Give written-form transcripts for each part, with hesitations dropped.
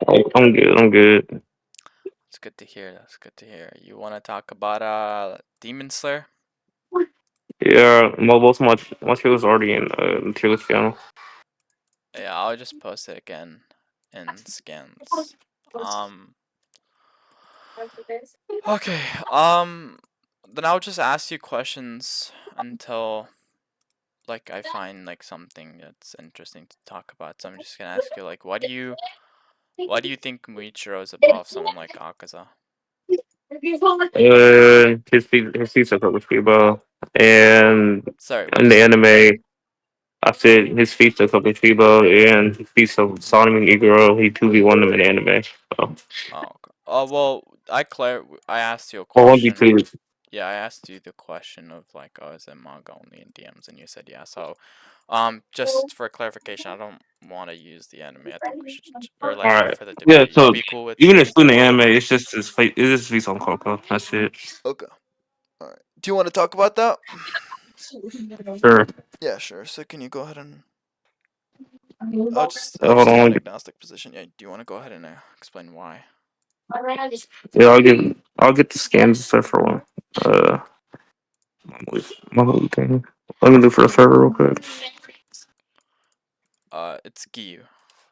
I'm good. I'm good. It's good to hear. That's good to hear. You want to talk about Demon Slayer? Yeah, most of my videos already in tier list channel. Yeah, I'll just post it again in scans. Um. Okay. Then I'll just ask you questions until I find something that's interesting to talk about. So I'm just gonna ask you why do you think Muichiro is above someone like Akaza? His feats are with Fibo, and Sorry, what'd in you the say? anime, I said his feats are with Fibo, and his feats of Sonic and Igoro. He 2v1 them in the anime. So, Oh, okay. Well, I asked you a or 1v2. question. Yeah, I asked you the question of oh, is it manga only in DMs, and you said yeah. So, just for clarification, I don't want to use the anime. I think we should, or All right. for the Yeah. debate, you'd So be cool with even saying excluding the Coco. anime, it's just his face. It is his feats on Coco. That's it. Okay. All right. Do you want to talk about that? Sure. Yeah, sure. So can you go ahead and I'll Hold just take an on. agnostic position. Yeah. Do you want to go ahead and explain why? Yeah, I'll get the scans and stuff for one. My movie thing. Let me do for the server real quick. It's Giyu.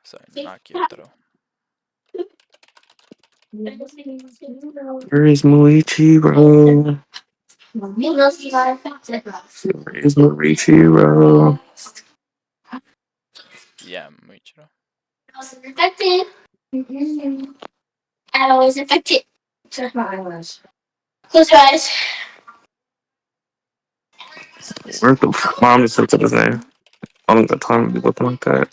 Sorry, not Gyotaro. Where is Muichiro? Where is Muichiro? Yeah, Muichiro. Where's the mom just looked up his name? I don't got time to be looking like that.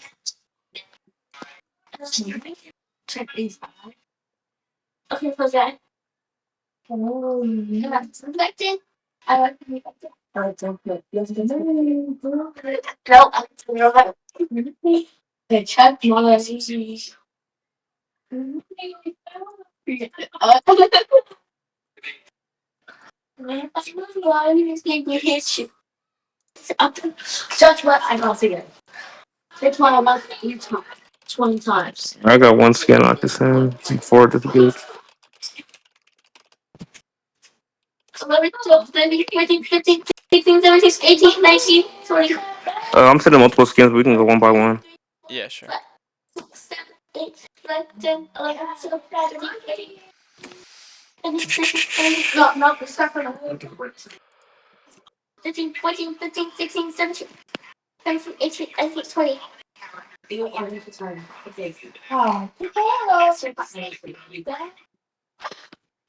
I got one scan I can send. Forward to the group. I'm sending multiple skins. We can go one by one. Yeah, sure.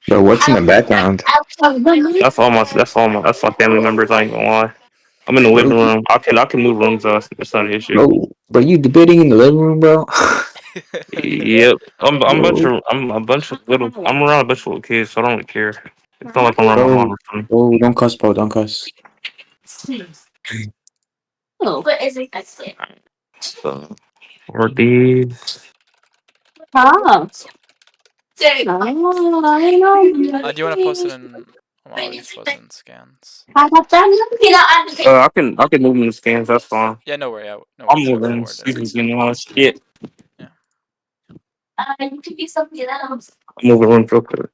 Bro, what's in the background? That's my family members. I ain't gonna lie. I'm in the living Bro, room. I can move rooms. It's not an issue. bro, you debating in the living room, bro? Yep. bro, I'm a bunch of little. I'm around a bunch of little kids, so I don't really care. It's not like I'm around my bro, mom or something. bro, don't cuss, bro, don't cuss. So, or these. Do you want to post it in? Well, I'll just post it in scans. I can move in the scans. That's fine. Yeah, no I'm worries. I'll moving. forward it. Excuse me, you know shit. Yeah. I'm moving rooms real quick.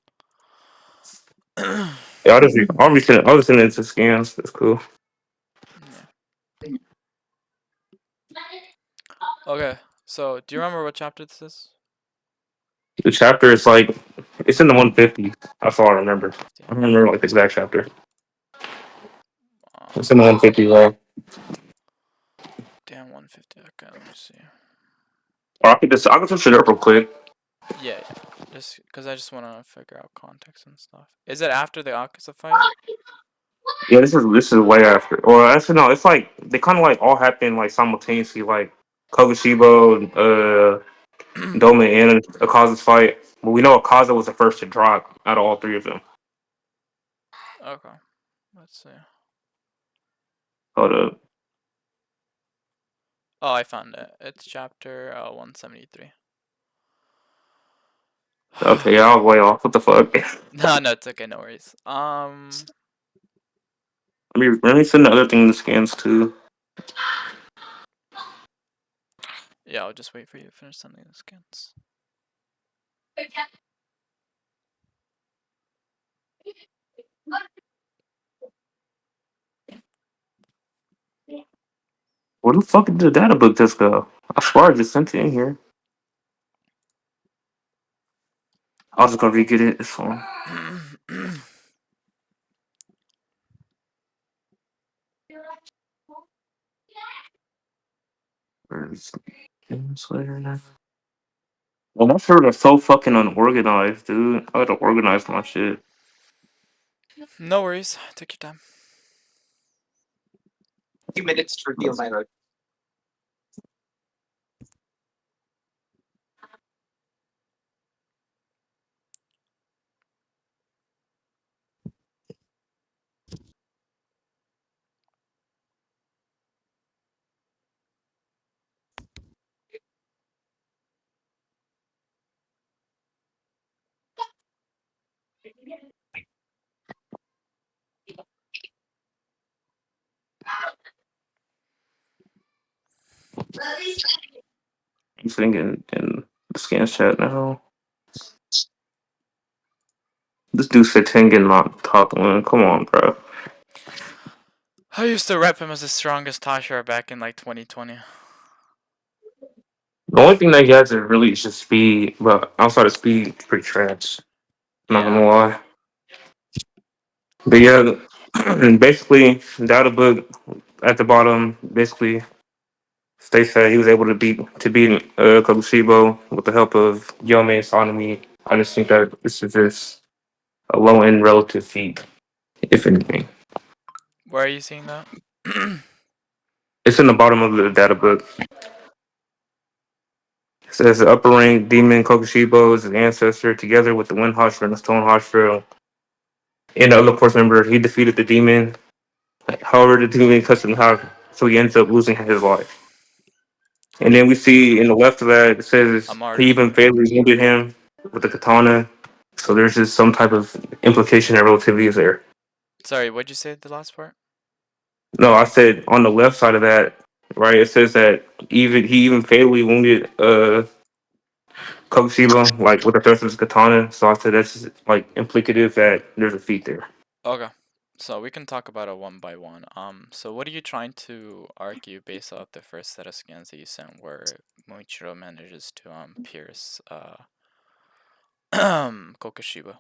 Yeah, I'll just send it to scans. That's cool. Yeah. Okay. So, do you remember what chapter this is? The chapter is it's in the 150. That's all I remember. 150. I don't remember the exact chapter. Um, It's in the 150, right? damn, 150. Okay, let me see. Or I can switch it up real quick. Yeah, yeah. Just because I just want to figure out context and stuff. Is it after the Akaza fight? Yeah, this is way after. Or actually no, it's they kind of all happen simultaneously. Like Kogashibo, Doma, and Akaza's fight. But we know Akaza was the first to drop out of all three of them. Okay. Let's see. Hold up. Oh, I found it. It's chapter 173. Okay, yeah, I was way off. What the fuck? No, no, it's okay. No worries. Let me send the other thing in the scans too. Yeah, I'll just wait for you to finish sending the scans. Where the fuck did the data book just go? I swear I just sent it in here. I was just gonna re-get it. It's fine. Where's Slayer now? Well, my servers are so fucking unorganized, dude. I gotta organize my shit. No worries. Take your time. Few minutes to reveal my road. I'm sitting in the scan chat now. This dude said Tengen not top one. Come on, bro. I used to rep him as the strongest Tashira back in like 2020. The only thing that he has is really just speed, but outside of speed, it's pretty trash. Not Yeah. gonna lie. But yeah, basically, data book at the bottom basically states that he was able to beat Kokushibo with the help of Yome and Sanemi. I just think that this is just a low end relative feat, if anything. Where are you seeing that? It's in the bottom of the data book. It says the upper rank demon Kokushibo is his ancestor, together with the Wind Hashira and the Stone Hashira. And the other force member, he defeated the demon. However, the demon cuts him half, so he ends up losing his life. And then we see in the left of that, it says I'm he already even here. fatally wounded him with the katana. So there's just some type of implication that relativity is there. Sorry, what'd you say the last part? No, I said on the left side of that, right? It says that he even fatally wounded Kokushiba like with the thrust of his katana. So I said that's just, like implicative that there's a feat there. Okay. So we can talk about it one by one. So what are you trying to argue based off the first set of scans that you sent where Muichiro manages to pierce Kokushiba?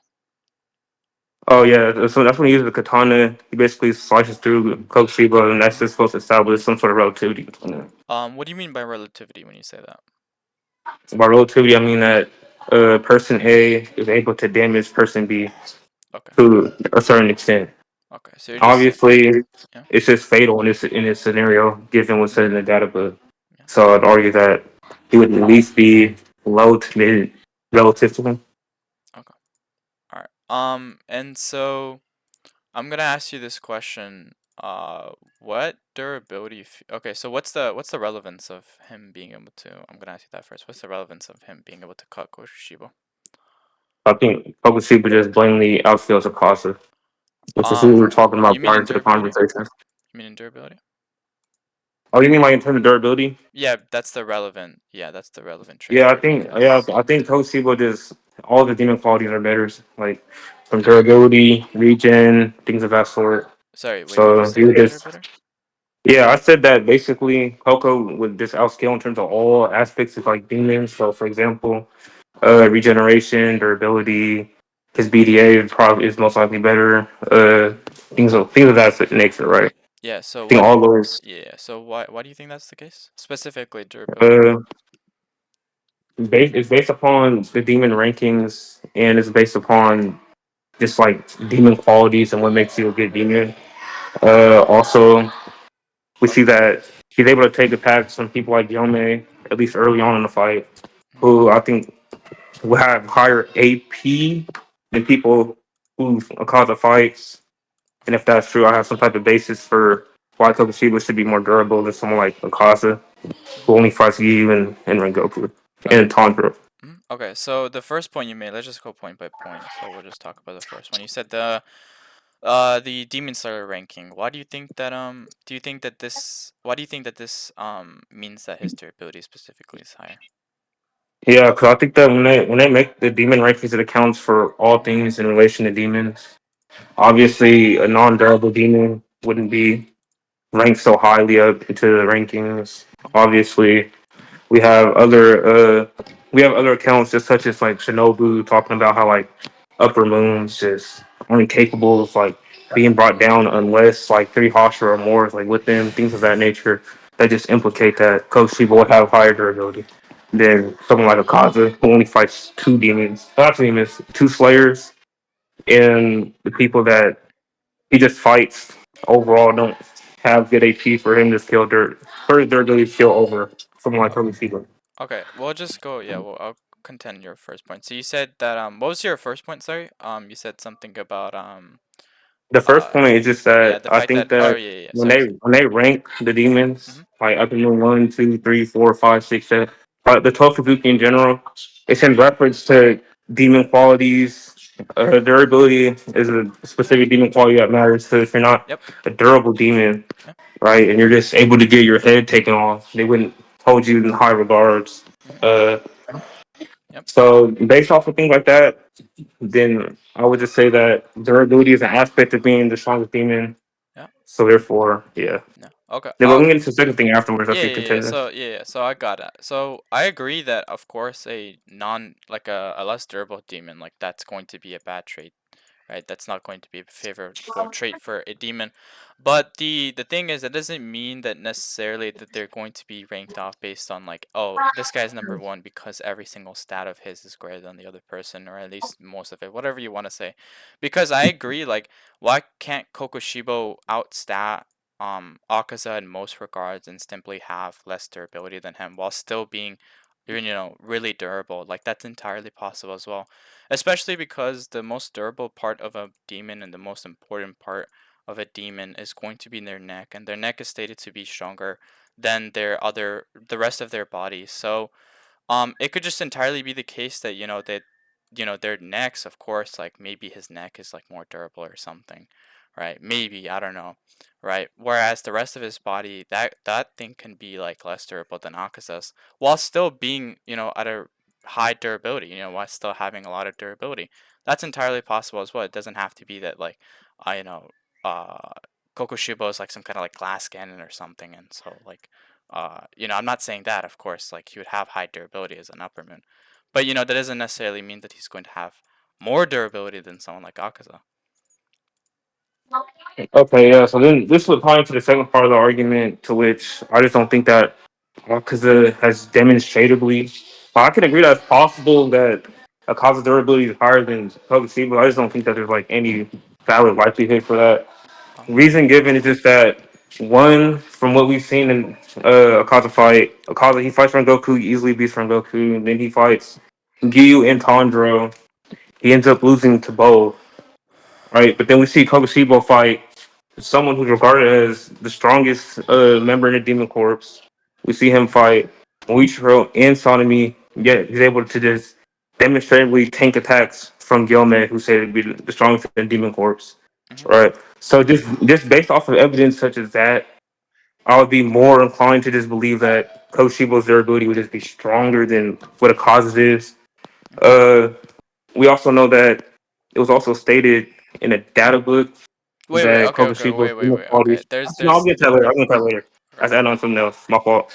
Oh yeah, so that's when he uses the katana. He basically slices through Kokushiba, and that's just supposed to establish some sort of relativity between them. What do you mean by relativity when you say that? By relativity, I mean that person A is able to damage person B Okay. to a certain extent. Okay. So you're just saying, Obviously, yeah. it's just fatal in this scenario, given what's said in the data book. Yeah. So I'd argue that he would at least be low to mid relative to him. Okay. All right. And so I'm gonna ask you this question. What durability? Okay, so what's the relevance of him being able to? I'm gonna ask you that first. What's the relevance of him being able to cut Koshishibo? I think Kokushima just blatantly outskills Akasa, which is who we were talking You about mean prior in to the durability? conversation. You mean in durability? Oh, you mean like in terms of durability? Yeah, that's the relevant. Yeah, that's the relevant trait Yeah, I there think yeah, because. I think Toshiba just all the demon qualities are better, like from durability, regen, things of that sort. Sorry, wait. Did you So say he would which are just better? yeah, I said that basically Coco would just outscale in terms of all aspects of like demons. So for example, regeneration, durability, his BDA probably is most likely better. Things of that nature, right? Yeah. So I think what? all those Yeah. So why do you think that's the case? Specifically durability. uh it's based upon the demon rankings and it's based upon just like demon qualities and what makes you a good demon. Also, we see that he's able to take attacks from people like Yome, at least early on in the fight, Mhm. who I think will have higher AP than people who cause the fights. And if that's true, I have some type of basis for why Tokushiba should be more durable than someone like Akasa, who only fights Giyu and Rengoku Okay. and Tanjiro. Okay. So the first point you made. Let's just go point by point. So we'll just talk about the first one. You said the Demon Slayer ranking. Why do you think that do you think that this why do you think that this means that his durability specifically is higher? Yeah, because I think that when they make the demon rankings, it accounts for all things in relation to demons. Obviously, a non-durable demon wouldn't be ranked so highly up into the rankings. Mhm. Obviously, we have other accounts just such as like Shinobu talking about how like upper moons just aren't capable of like being brought down unless like three Hashira or more is like with them, things of that nature that just implicate that Koshiba would have higher durability than someone like Akaza who only fights two demons, not two demons, two slayers, and the people that he just fights overall don't have good AP for him to skill for their ability to skill over someone like Koshiba. Okay, we'll just go. Yeah, well, I'll contend your first point. So you said that what was your first point? Sorry. You said something about The first uh point is just yeah, that the I fact think that oh that yeah, yeah, yeah, when sorry, they sorry. when they rank the demons Mhm. like up in the 1, 2, 3, 4, 5, 6, 7, the 12 Kabuki in general, it's in reference to demon qualities. Durability is a specific demon quality that matters. So if you're not Yep. a durable demon, Yep. right, and you're just able to get your head taken off, they wouldn't hold you in high regards. Mhm. Uh, Yep. so based off of things like that, then I would just say that durability is an aspect of being the strongest demon, Yeah. so therefore, yeah. Yeah. Okay. Then we're going to get into the second thing afterwards. I Yeah, see yeah, yeah. contenders. So yeah, yeah. So I got it. So I agree that of course a non like a less durable demon like that's going to be a bad trait, right? That's not going to be a favorable trait for a demon. But the thing is, it doesn't mean that necessarily that they're going to be ranked off based on like, oh, this guy's number one because every single stat of his is greater than the other person, or at least most of it, whatever you want to say. Because I agree, like, why can't Kokushibo outstat Akaza in most regards and simply have less durability than him while still being really durable? Like that's entirely possible as well, especially because the most durable part of a demon and the most important part of a demon is going to be in their neck, and their neck is stated to be stronger than the rest of their body. So it could just entirely be the case that their necks, of course, like maybe his neck is like more durable or something, right? Maybe, I don't know, right? Whereas the rest of his body, that thing can be like less durable than Akaza's, while still being at a high durability, while still having a lot of durability. That's entirely possible as well. It doesn't have to be that like, you know, uh, Kokushibo is like some kind of like glass cannon or something, and so like I'm not saying that, of course, like he would have high durability as an upper moon, but that doesn't necessarily mean that he's going to have more durability than someone like Akaza. Okay, yeah. So then this would apply to the second part of the argument, to which I just don't think that Akaza has demonstrably. I can agree that it's possible that Akaza's durability is higher than Kokushi, but I just don't think that there's like any valid likelihood for that. Reason given is just that one, from what we've seen in Akaza fight, Akaza he fights from Goku, he easily beats from Goku, and then he fights Giyu and Tandro. He ends up losing to both, right? But then we see Kokushibo fight someone who's regarded as the strongest member in the Demon Corps. We see him fight Muichiro and Sonami, yet he's able to just demonstrably tank attacks from Gyome, who said to be the strongest in Demon Corps. Hmm. Right. So just based off of evidence such as that, I would be more inclined to just believe that Koshibo's durability would just be stronger than what a cause is. Hmm. Uh, we also know that it was also stated in a data book Wait, wait, that okay, okay, Kokushibo's wait, wait, wait. Okay, qualities. No, I'll get to that later. I'll get to that later. okay. That's add on something else. My fault.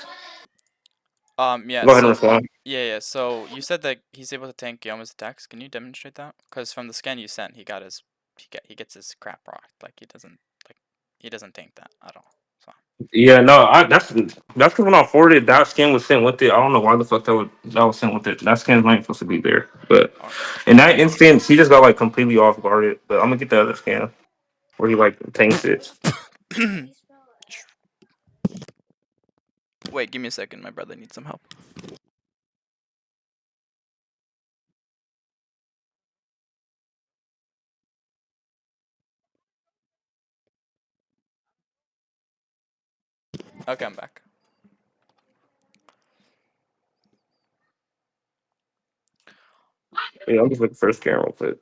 Yeah, Go ahead and so respond. yeah. So you said that he's able to tank Guillaume's attacks. Can you demonstrate that? Because from the scan you sent, he gets his crap rocked. Like he doesn't tank that at all. So Yeah, no, that's because when I forwarded that skin was sent with it. I don't know why the fuck that was sent with it. That skin's not supposed to be there. But okay. in that instance, he just got like completely off guarded. But I'm gonna get the other scan where he like tanks it. Wait, give me a second. My brother needs some help. Okay, I'm back. Yeah, I'm just looking for a scan real quick.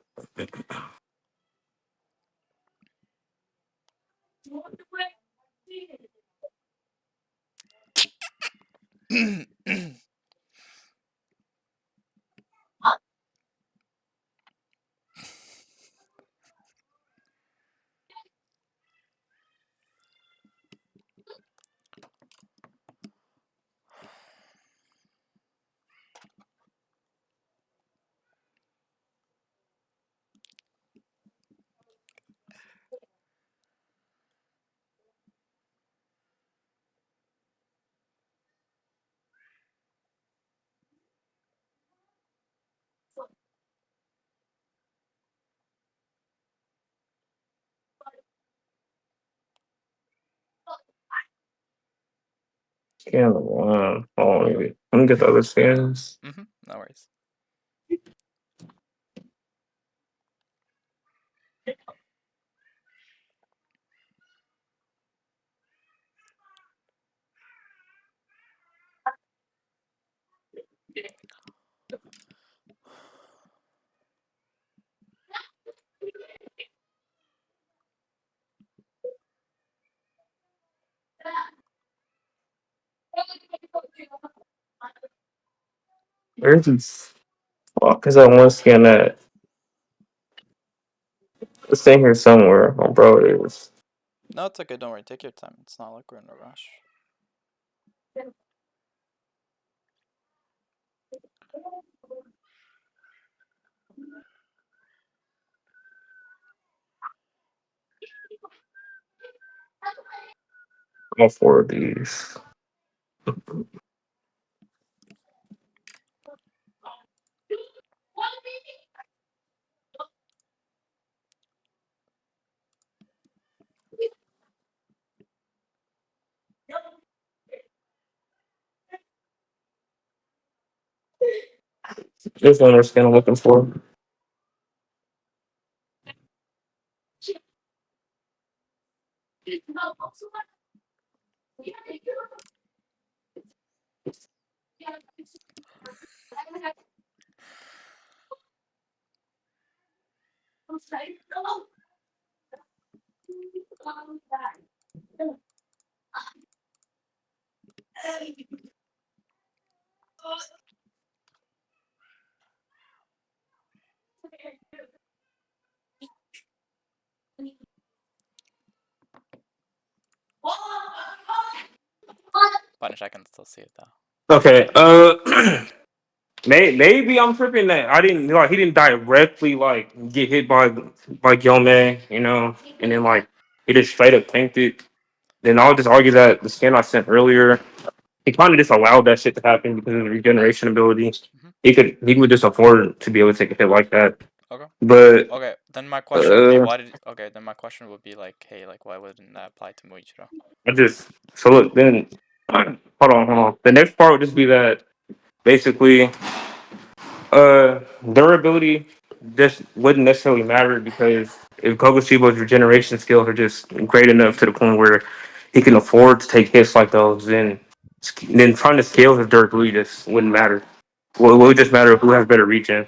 Scan the one. Oh, let me get the other scans. No worries. Where's this? Fuck, is that one scan that? It's in here somewhere. Oh, bro, it is. No, it's okay. Don't worry. Take your time. It's not like we're in a rush. All four of these. This one scan I'm looking for. Punish, I can still see it though. Okay. Maybe I'm tripping that I didn't like he didn't directly like get hit by Gilman, you know, and then like he just straight up tanked it. Then I'll just argue that the scan I sent earlier, he kind of just allowed that shit to happen because of the regeneration ability. Mhm. He would just afford to be able to take a hit like that. Okay. But Okay. Then my question would be, uh, why did? Okay. Then my question would be like, hey, like, why wouldn't that apply to Muichiro? I just so look then. Hold on. The next part would just be that basically durability just wouldn't necessarily matter because if Kogashiba's regeneration skills are just great enough to the point where he can afford to take hits like those, then trying to scale his durability just wouldn't matter. Well, it would just matter who has better regen.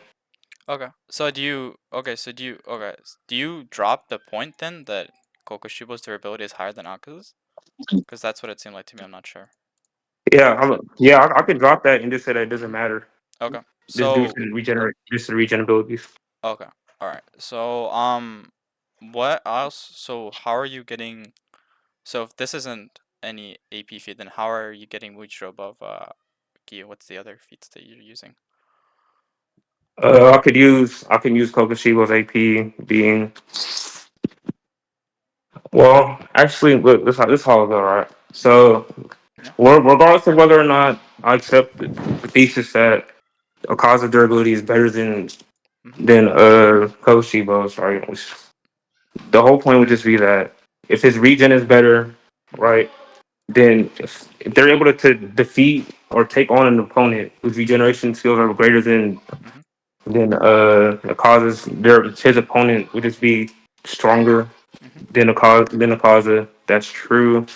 Okay. So do you? Okay. So do you? Okay. Do you drop the point then that Kokushibo's durability is higher than Akazu's? Because that's what it seemed like to me. I'm not sure. Yeah, I could drop that and just say that it doesn't Mhm. matter. Okay. Just due to So the regenerate, just the regen abilities. okay. All right. So what else? So how are you getting? So if this isn't any AP feat, then how are you getting Muichiro above Giyu? What's the other feats that you're using? I can use Kogashiba's AP being well. Actually, look, this how it go, right? So Yeah. regardless of whether or not I accept the thesis that Akaza durability is better Mhm. than Koshibo's, right? The whole point would just be that if his regen is better, Mhm. right, then if they're able to defeat or take on an opponent whose regeneration skills are greater Mhm. than Akaza's, his opponent would just be stronger Mhm. than Akaza. That's true.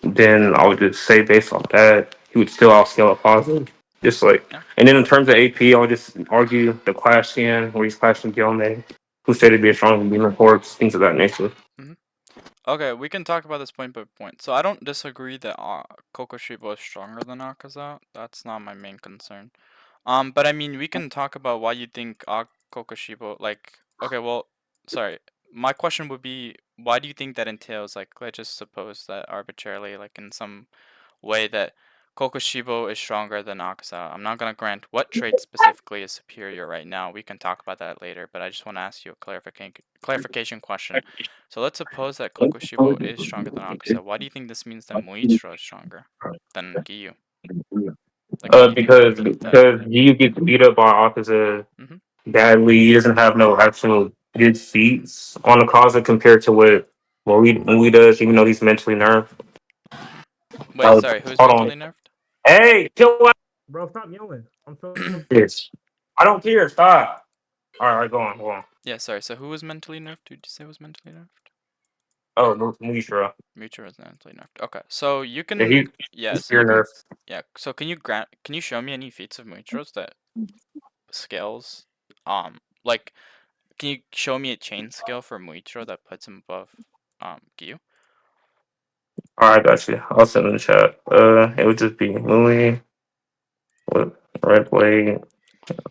Then I would just say based off that, he would still outscale Akaza. Just like, Yeah. and then in terms of AP, I would just argue the clash scene where he's clashing Gilme, who said to be a strong demon horse, things of that nature. Mhm. Okay, we can talk about this point by point. So I don't disagree that Kokoshibo is stronger than Akaza. That's not my main concern. But I mean, we can talk about why you think Kokoshibo, like, okay, well, sorry. My question would be, why do you think that entails, like, let's just suppose that arbitrarily, like, in some way that Kokoshibo is stronger than Akaza. I'm not gonna grant what trait specifically is superior right now. We can talk about that later, but I just want to ask you a clarification question. So let's suppose that Kokoshibo is stronger than Akaza. Why do you think this means that Muichiro is stronger than Giyu? Like, why do you think that? Because you get beat up by Akaza Mm-hmm. badly. He doesn't have no actual good feats on Akaza compared to what Mori does, even though he's mentally nerfed. Wait, sorry, who's Hold on. mentally nerfed? Hey, chill out. Bro, stop yelling. I'm so serious. I don't care. Stop. All right, go on. Go on. Yeah, sorry. So who was mentally nerfed? Who did you say was mentally nerfed? Oh, no, Muichiro. Muichiro was mentally nerfed. Okay, so you Yeah, can, yeah, he's so you pure can, nerf. yeah. So can you show me any feats of Muichiro's that scales? Like, can you show me a chain scale for Muichiro that puts him above, Giyu? All right, got you. I'll send in the chat. It would just be Mui with Red Blade,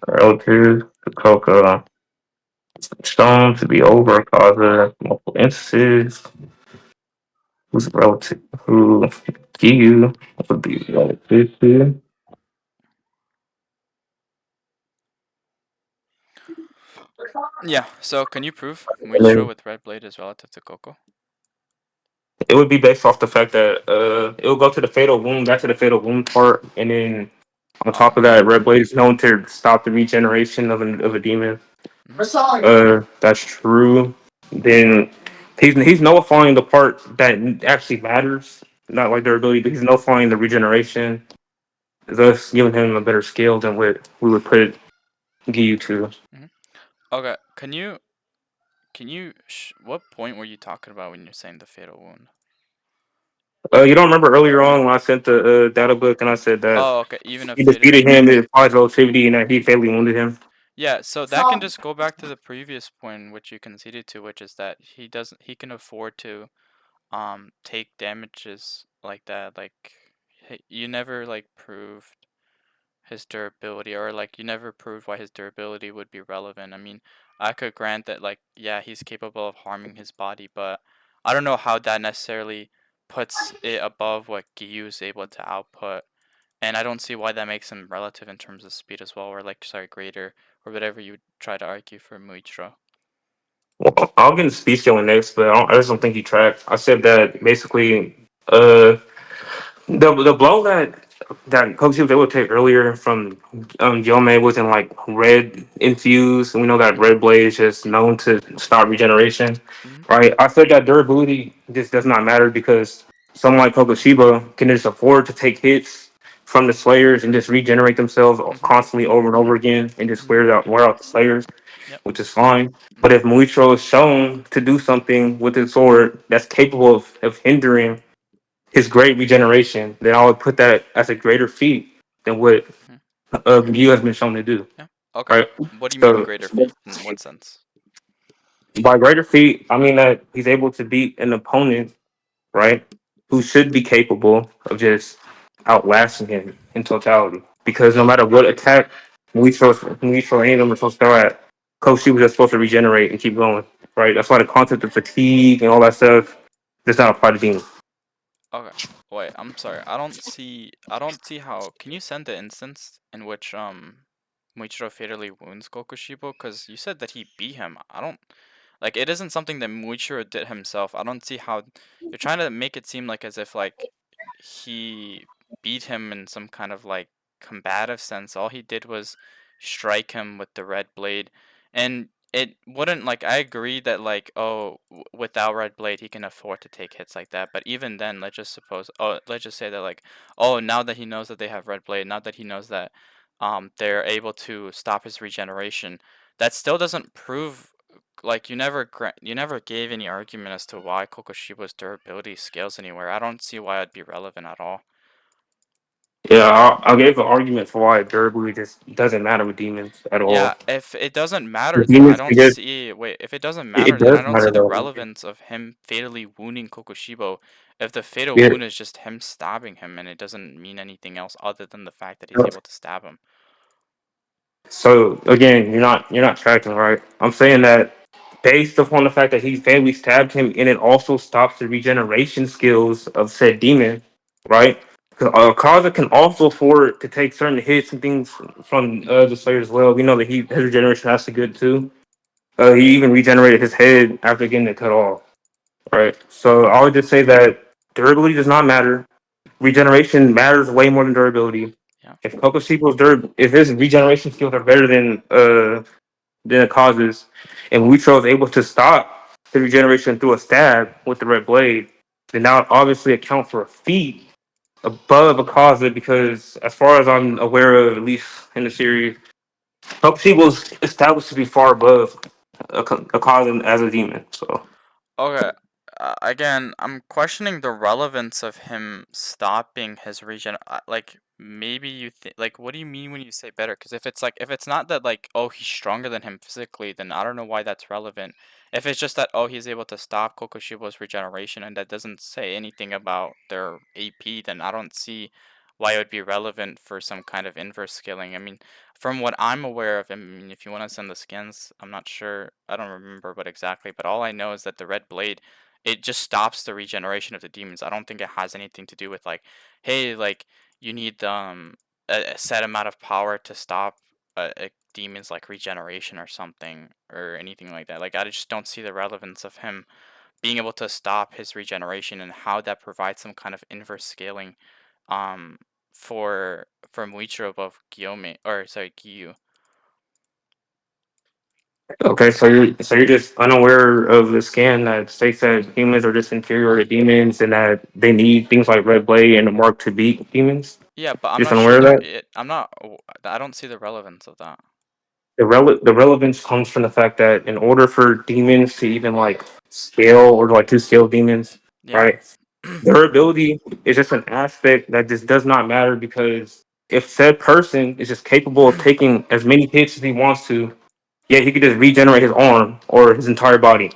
L2, the Coca, Stone to be over, causes multiple instances. Who's relative? Who Giyu would be relative to? Yeah. So can you prove And Muichiro then with red blade is relative to Coco? it would be based off the fact that it will go to the fatal wound, back to the fatal wound part, and then on top of that, Red Blade is known to stop the regeneration of a demon. Mhm. That's true. Then he's nullifying the part that actually matters, not like their ability, but he's nullifying the regeneration, thus giving him a better scale than what we would put Giyu to. Mhm. Okay. What point were you talking about when you're saying the fatal wound? You don't remember earlier on when I sent the data book and I said that Oh, okay. Even if he fatal. defeated him, it applies relativity, and that he fatally wounded him. Yeah, so that can just go back to the previous point which you conceded to, which is that he can afford to take damages like that. Like you never like proved his durability, or like you never proved why his durability would be relevant. I mean, I could grant that like yeah, he's capable of harming his body, but I don't know how that necessarily puts it above what Giyu is able to output. And I don't see why that makes him relative in terms of speed as well, or like sorry, greater, or whatever you would try to argue for Muichiro. Well, I'll get into speed scaling next, but I just don't think he tracked. I said that basically, uh, the blow that Kobe was able to take earlier from Yome wasn't like red infused, and we know that red blade is just known to stop regeneration, Mm-hmm. right? I said that durability just does not matter because someone like Kokushiba can just afford to take hits from the Slayers and just regenerate themselves Mm-hmm. constantly over and over again and just Mm-hmm. wear out the Slayers, Yep. which is fine. But Mm-hmm. if Muichiro is shown to do something with his sword that's capable of hindering his great regeneration, then I would put that as a greater feat than what Mm-hmm. Giyu has been shown to do. Yeah. Okay. Right. What do you mean So greater feat? In what sense? by greater feat, I mean that he's able to beat an opponent, right, who should be capable of just outlasting him in totality. Because no matter what attack we throw any of them are supposed to throw at, Koshi was just supposed to regenerate and keep going. Right. That's why the concept of fatigue and all that stuff does not apply to demons. Okay. Wait, I'm sorry. I don't see how. Can you send the instance in which Muichiro fatally wounds Kokushibo? Cause you said that he beat him. I don't like it isn't something that Muichiro did himself. I don't see how you're trying to make it seem like as if like he beat him in some kind of like combative sense. All he did was strike him with the red blade, and it wouldn't like I agree that like oh without red blade he can afford to take hits like that. But even then, let's just say that like oh now that he knows that they have red blade, now that he knows that they're able to stop his regeneration, that still doesn't prove like you never gave any argument as to why Kokoshiba's durability scales anywhere. I don't see why it'd be relevant at all. Yeah, I'll give an argument for why durability just doesn't matter with demons at all. Yeah, if it doesn't matter, With then I demons, don't because see. Wait, if it doesn't it matter, then I does don't see matter the though. relevance of him fatally wounding Kokoshibo. If the fatal Yeah. wound is just him stabbing him, and it doesn't mean anything else other than the fact that he's able to stab him. So again, you're not tracking right. I'm saying that based upon the fact that he fatally stabbed him, and it also stops the regeneration skills of said demon, right? Kaza can also afford to take certain hits and things from the Slayer as well. We know that his regeneration has to good too. He even regenerated his head after getting it cut off. Right. So I would just say that durability does not matter. Regeneration matters way more than durability. Yeah. If if his regeneration skills are better than the causes, and Muichiro is able to stop the regeneration through a stab with the red blade, then that would obviously account for a feat above Akaza because, as far as I'm aware of, at least in the series, Tokushi was established to be far above Akaza as a demon. So Okay. Again, I'm questioning the relevance of him stopping his regen. Like, maybe you think, like, what do you mean when you say better? Because if it's like, if it's not that, like, oh, he's stronger than him physically, then I don't know why that's relevant. If it's just that, oh, he's able to stop Kokushibo's regeneration, and that doesn't say anything about their AP, then I don't see why it would be relevant for some kind of inverse scaling. I mean, from what I'm aware of, I mean, if you want to send the scans, I'm not sure. I don't remember what exactly, but all I know is that the red blade, it just stops the regeneration of the demons. I don't think it has anything to do with like, hey, like you need a set amount of power to stop a demon's like regeneration or something or anything like that. Like I just don't see the relevance of him being able to stop his regeneration and how that provides some kind of inverse scaling um for Muichiro above Guillaume or sorry Giyu. okay, so you're just unaware of the scan that states that humans are just inferior to demons and that they need things like Red Blade and the Mark to beat demons. Yeah, but I'm You're just not sure unaware of that that. I'm not I don't see the relevance of that. The relevance comes from the fact that in order for demons to even like scale or like to scale demons, Yeah. right? Their ability is just an aspect that just does not matter because if said person is just capable of taking as many hits as he wants to, yet he could just regenerate his arm or his entire body,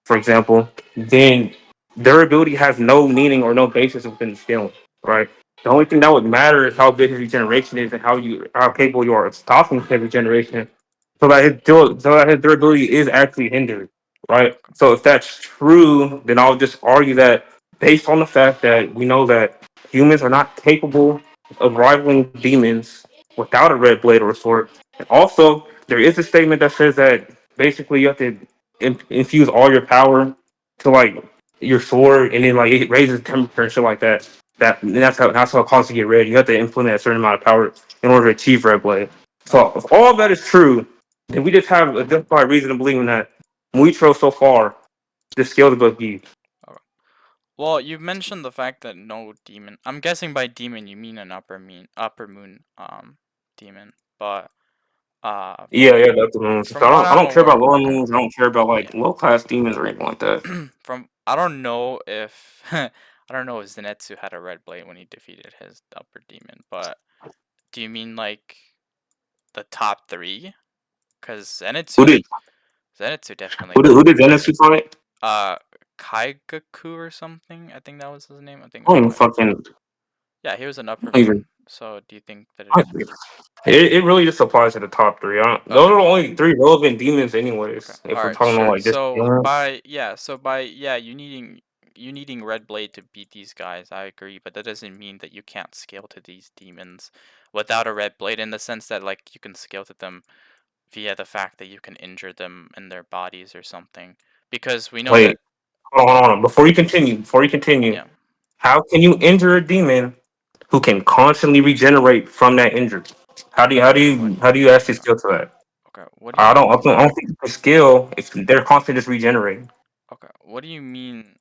for example, then their ability has no meaning or no basis within the scaling, right? The only thing that would matter is how good his regeneration is and how capable you are of stopping his regeneration, so that his durability is actually hindered, right? So if that's true, then I'll just argue that based on the fact that we know that humans are not capable of rivaling demons without a red blade or a sword, and also there is a statement that says that basically you have to infuse all your power to like your sword, and then like it raises the temperature and shit like that. That's how it causes to get red. You have to implement a certain amount of power in order to achieve red blade. Okay. So if all that is true, then we just have a justified reason to believe in that Muichiro so far the scales above Giyu. Okay. Well, you mentioned the fact that no demon. I'm guessing by demon you mean an upper moon demon, but Yeah, yeah, that's the moon. So from what I I'm don't care aware, about lower okay, moons. I don't care about yeah. like low class demons or anything like that. From I don't know if I don't know if Zenitsu had a red blade when he defeated his upper demon, but do you mean like the top three? Because Who did Zenitsu definitely who did Zenitsu fight? uh Kaigaku or something. I think that was his name. I think it I don't was even Kaigaku. fucking Yeah, he was an upper I don't even. moon. So do you think that I it's don't even- it really just applies to the top three. Those okay? are the only three relevant demons, Okay. anyways. If All we're right. talking about Sure. like just So yeah. by yeah, you needing red blade to beat these guys. I agree, but that doesn't mean that you can't scale to these demons without a red blade. In the sense that like you can scale to them via the fact that you can injure them in their bodies or something. Because we know that Wait, hold on. Before you continue, yeah. how can you injure a demon who can constantly regenerate from that injury? What How do you no actually no no. skill to that? Okay. What do you I don't think you can skill if they're constantly just regenerating. okay? What do you mean?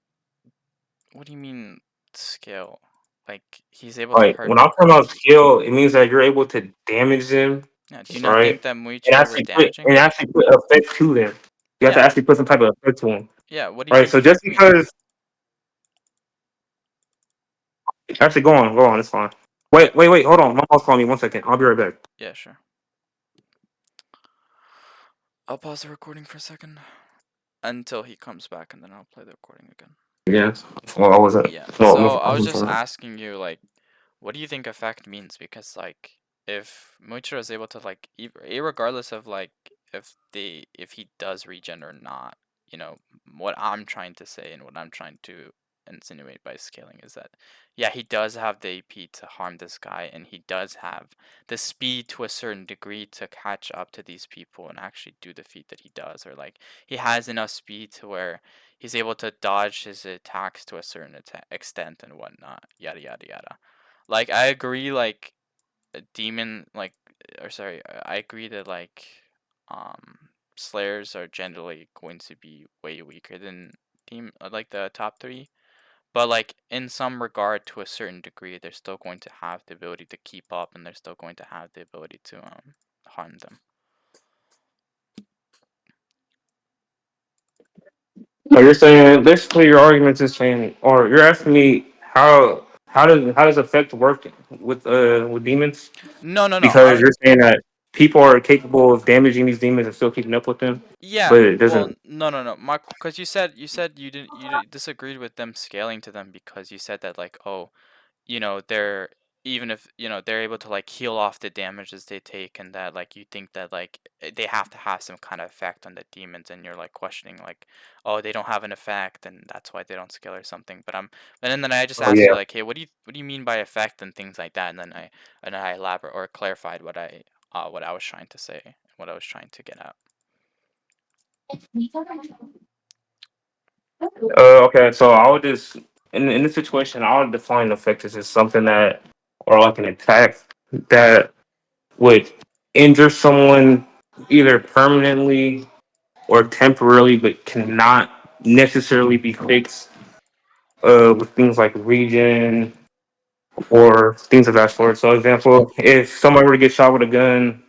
What do you mean scale? Like he's able to Like hurt. when I'm talking about skill, it means that you're able to damage them, Yeah. Do you not right? think that Muichiro were damaging And him? actually put effect to them. You have to Yeah. actually put some type of effect to them, Yeah. What do you right? think So just effect because, means? actually, go on, it's fine. Wait, hold on. My mom's calling me. 1 second. I'll be right back. Yeah. Sure. I'll pause the recording for a second until he comes back, and then I'll play the recording again. Yeah. Well, I was at. Yeah. Well, So I was I'm just sorry. asking you, like, what do you think effect means? Because like, if Muichiro is able to like, regardless of like, if he does regen or not, you know, what I'm trying to say and what I'm trying to insinuate by scaling is that, yeah, he does have the AP to harm this guy, and he does have the speed to a certain degree to catch up to these people and actually do the feat that he does, or like, he has enough speed to where he's able to dodge his attacks to a certain extent and whatnot. Yada yada yada. Like I agree, like a demon, like or sorry, I agree that like slayers are generally going to be way weaker than like the top three. but like in some regard, to a certain degree, they're still going to have the ability to keep up, and they're still going to have the ability to harm them. So you're saying basically your argument is saying, or you're asking me how does effect work with demons? No, no, no. Because you're saying that people are capable of damaging these demons and still keeping up with them, Yeah. but it Well, doesn't. no, no, no. Because you said you disagreed with them scaling to them because you said that like, oh, they're, even if they're able to like heal off the damages they take, and that like you think that like they have to have some kind of effect on the demons, and you're like questioning like, oh, they don't have an effect and that's why they don't scale or something. And then I just Oh asked you yeah. like, hey, what do you mean by effect and things like that, and then I elaborate or clarified what I was trying to say, what I was trying to get at. Okay. So I would just in this situation, I would define effect as just something that, or like an attack that would injure someone either permanently or temporarily, but cannot necessarily be fixed with things like regen or things of that sort. So, example, if someone were to get shot with a gun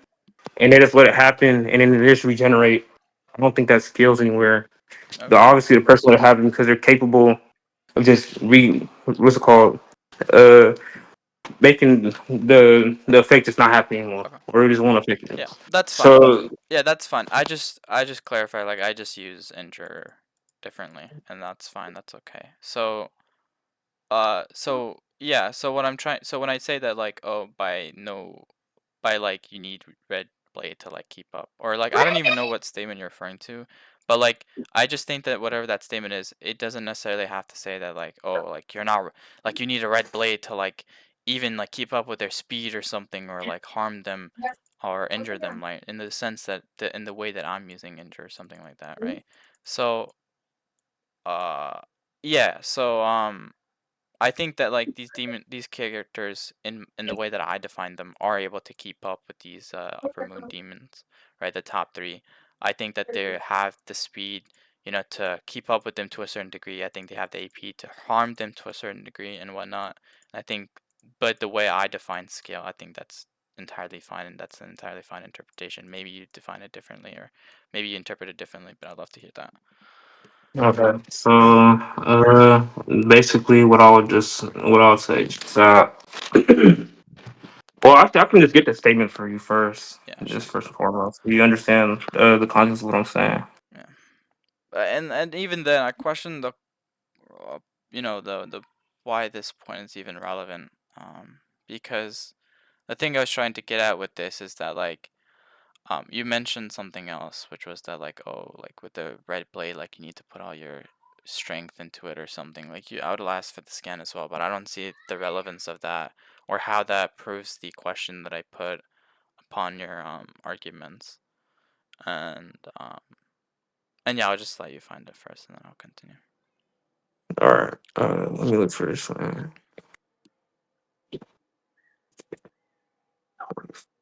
and they just let it happen and then they just regenerate, I don't think that scales anywhere. But Okay. obviously, the person would happen because they're capable of just what's it called? Uh, Making the effect just not happen anymore, Okay. or it just won't affect it. Yeah, that's fine. So, Yeah, that's fine. I just clarify, like I just use injure differently, and that's fine. That's okay. So yeah, so when I say that like, oh, by like you need red blade to like keep up, or like I don't even know what statement you're referring to, but like I just think that whatever that statement is, it doesn't necessarily have to say that like, oh, like you're not like you need a red blade to like even like keep up with their speed or something, or like harm them or injure them, like in the sense that in the way that I'm using injure or something like that, right? So uh yeah, so I think that like these characters in the way that I define them are able to keep up with these upper moon demons, right? The top three. I think that they have the speed, to keep up with them to a certain degree. I think they have the AP to harm them to a certain degree and whatnot. I think, but the way I define scale, I think that's entirely fine, and that's an entirely fine interpretation. Maybe you define it differently, or maybe you interpret it differently, but I'd love to hear that. okay. So, basically, what I would say is that. Well, actually, I can just get the statement for you first, Yeah, just sure. first and foremost. Do you understand the context of what I'm saying? Yeah. And even then, I question uh, the why this point is even relevant. Because the thing I was trying to get at with this is that like you mentioned something else, which was that like, oh, like with the red blade, like you need to put all your strength into it or something. Like you outlast for the scan as well, but I don't see the relevance of that or how that proves the question that I put upon your arguments. And yeah, I'll just let you find it first, and then I'll continue. All right. Let me look for this one.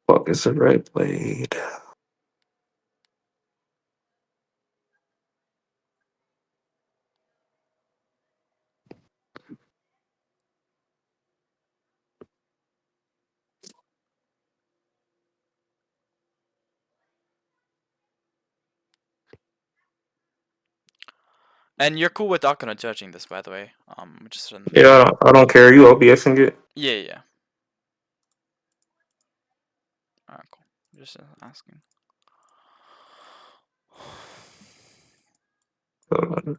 Fuck, it's a red blade. And you're cool with Akano judging this, by the way. Just Yeah, I don't care. You OBSing it? yeah, yeah. Alright, cool. Just asking. Uh,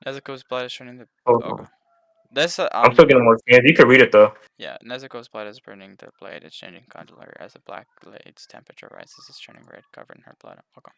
Nezuko's blood is turning the. Oh, Okay. This I'm still getting more scans. You can read it though. Yeah, Nezuko's blood is burning the blade. It's changing color as the black blade's temperature rises. It's turning red, covered in her blood. Okay.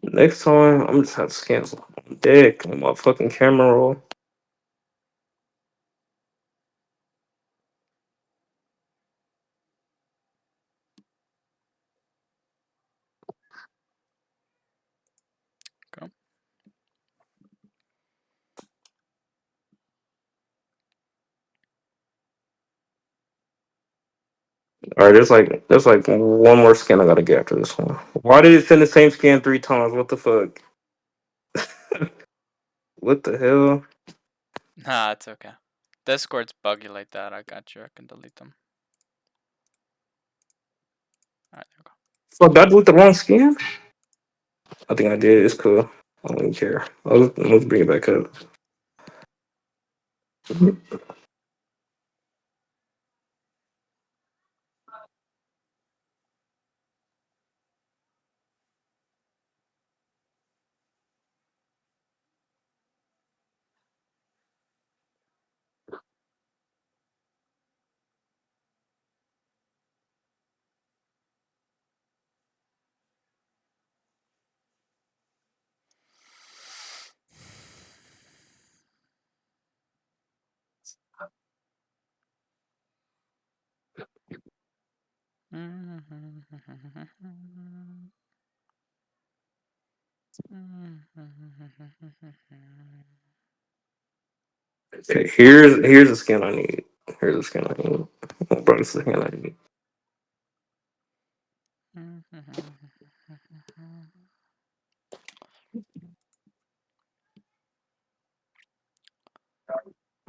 Next time, I'm just have to scan some dick on my fucking camera roll. Go. All right, there's like one more scan I gotta get after this one. Why did it send the same scan 3 times? What the fuck? What the hell? Nah, it's okay. Discord's buggy like that. I got you. I can delete them. Alright, there we go. Fuck, did I delete the wrong scan? I think I did. It's cool. I don't even care. Let's bring it back up. Okay, here's the scan I need. Here's the scan I need. Oh, bro, this is the scan I need.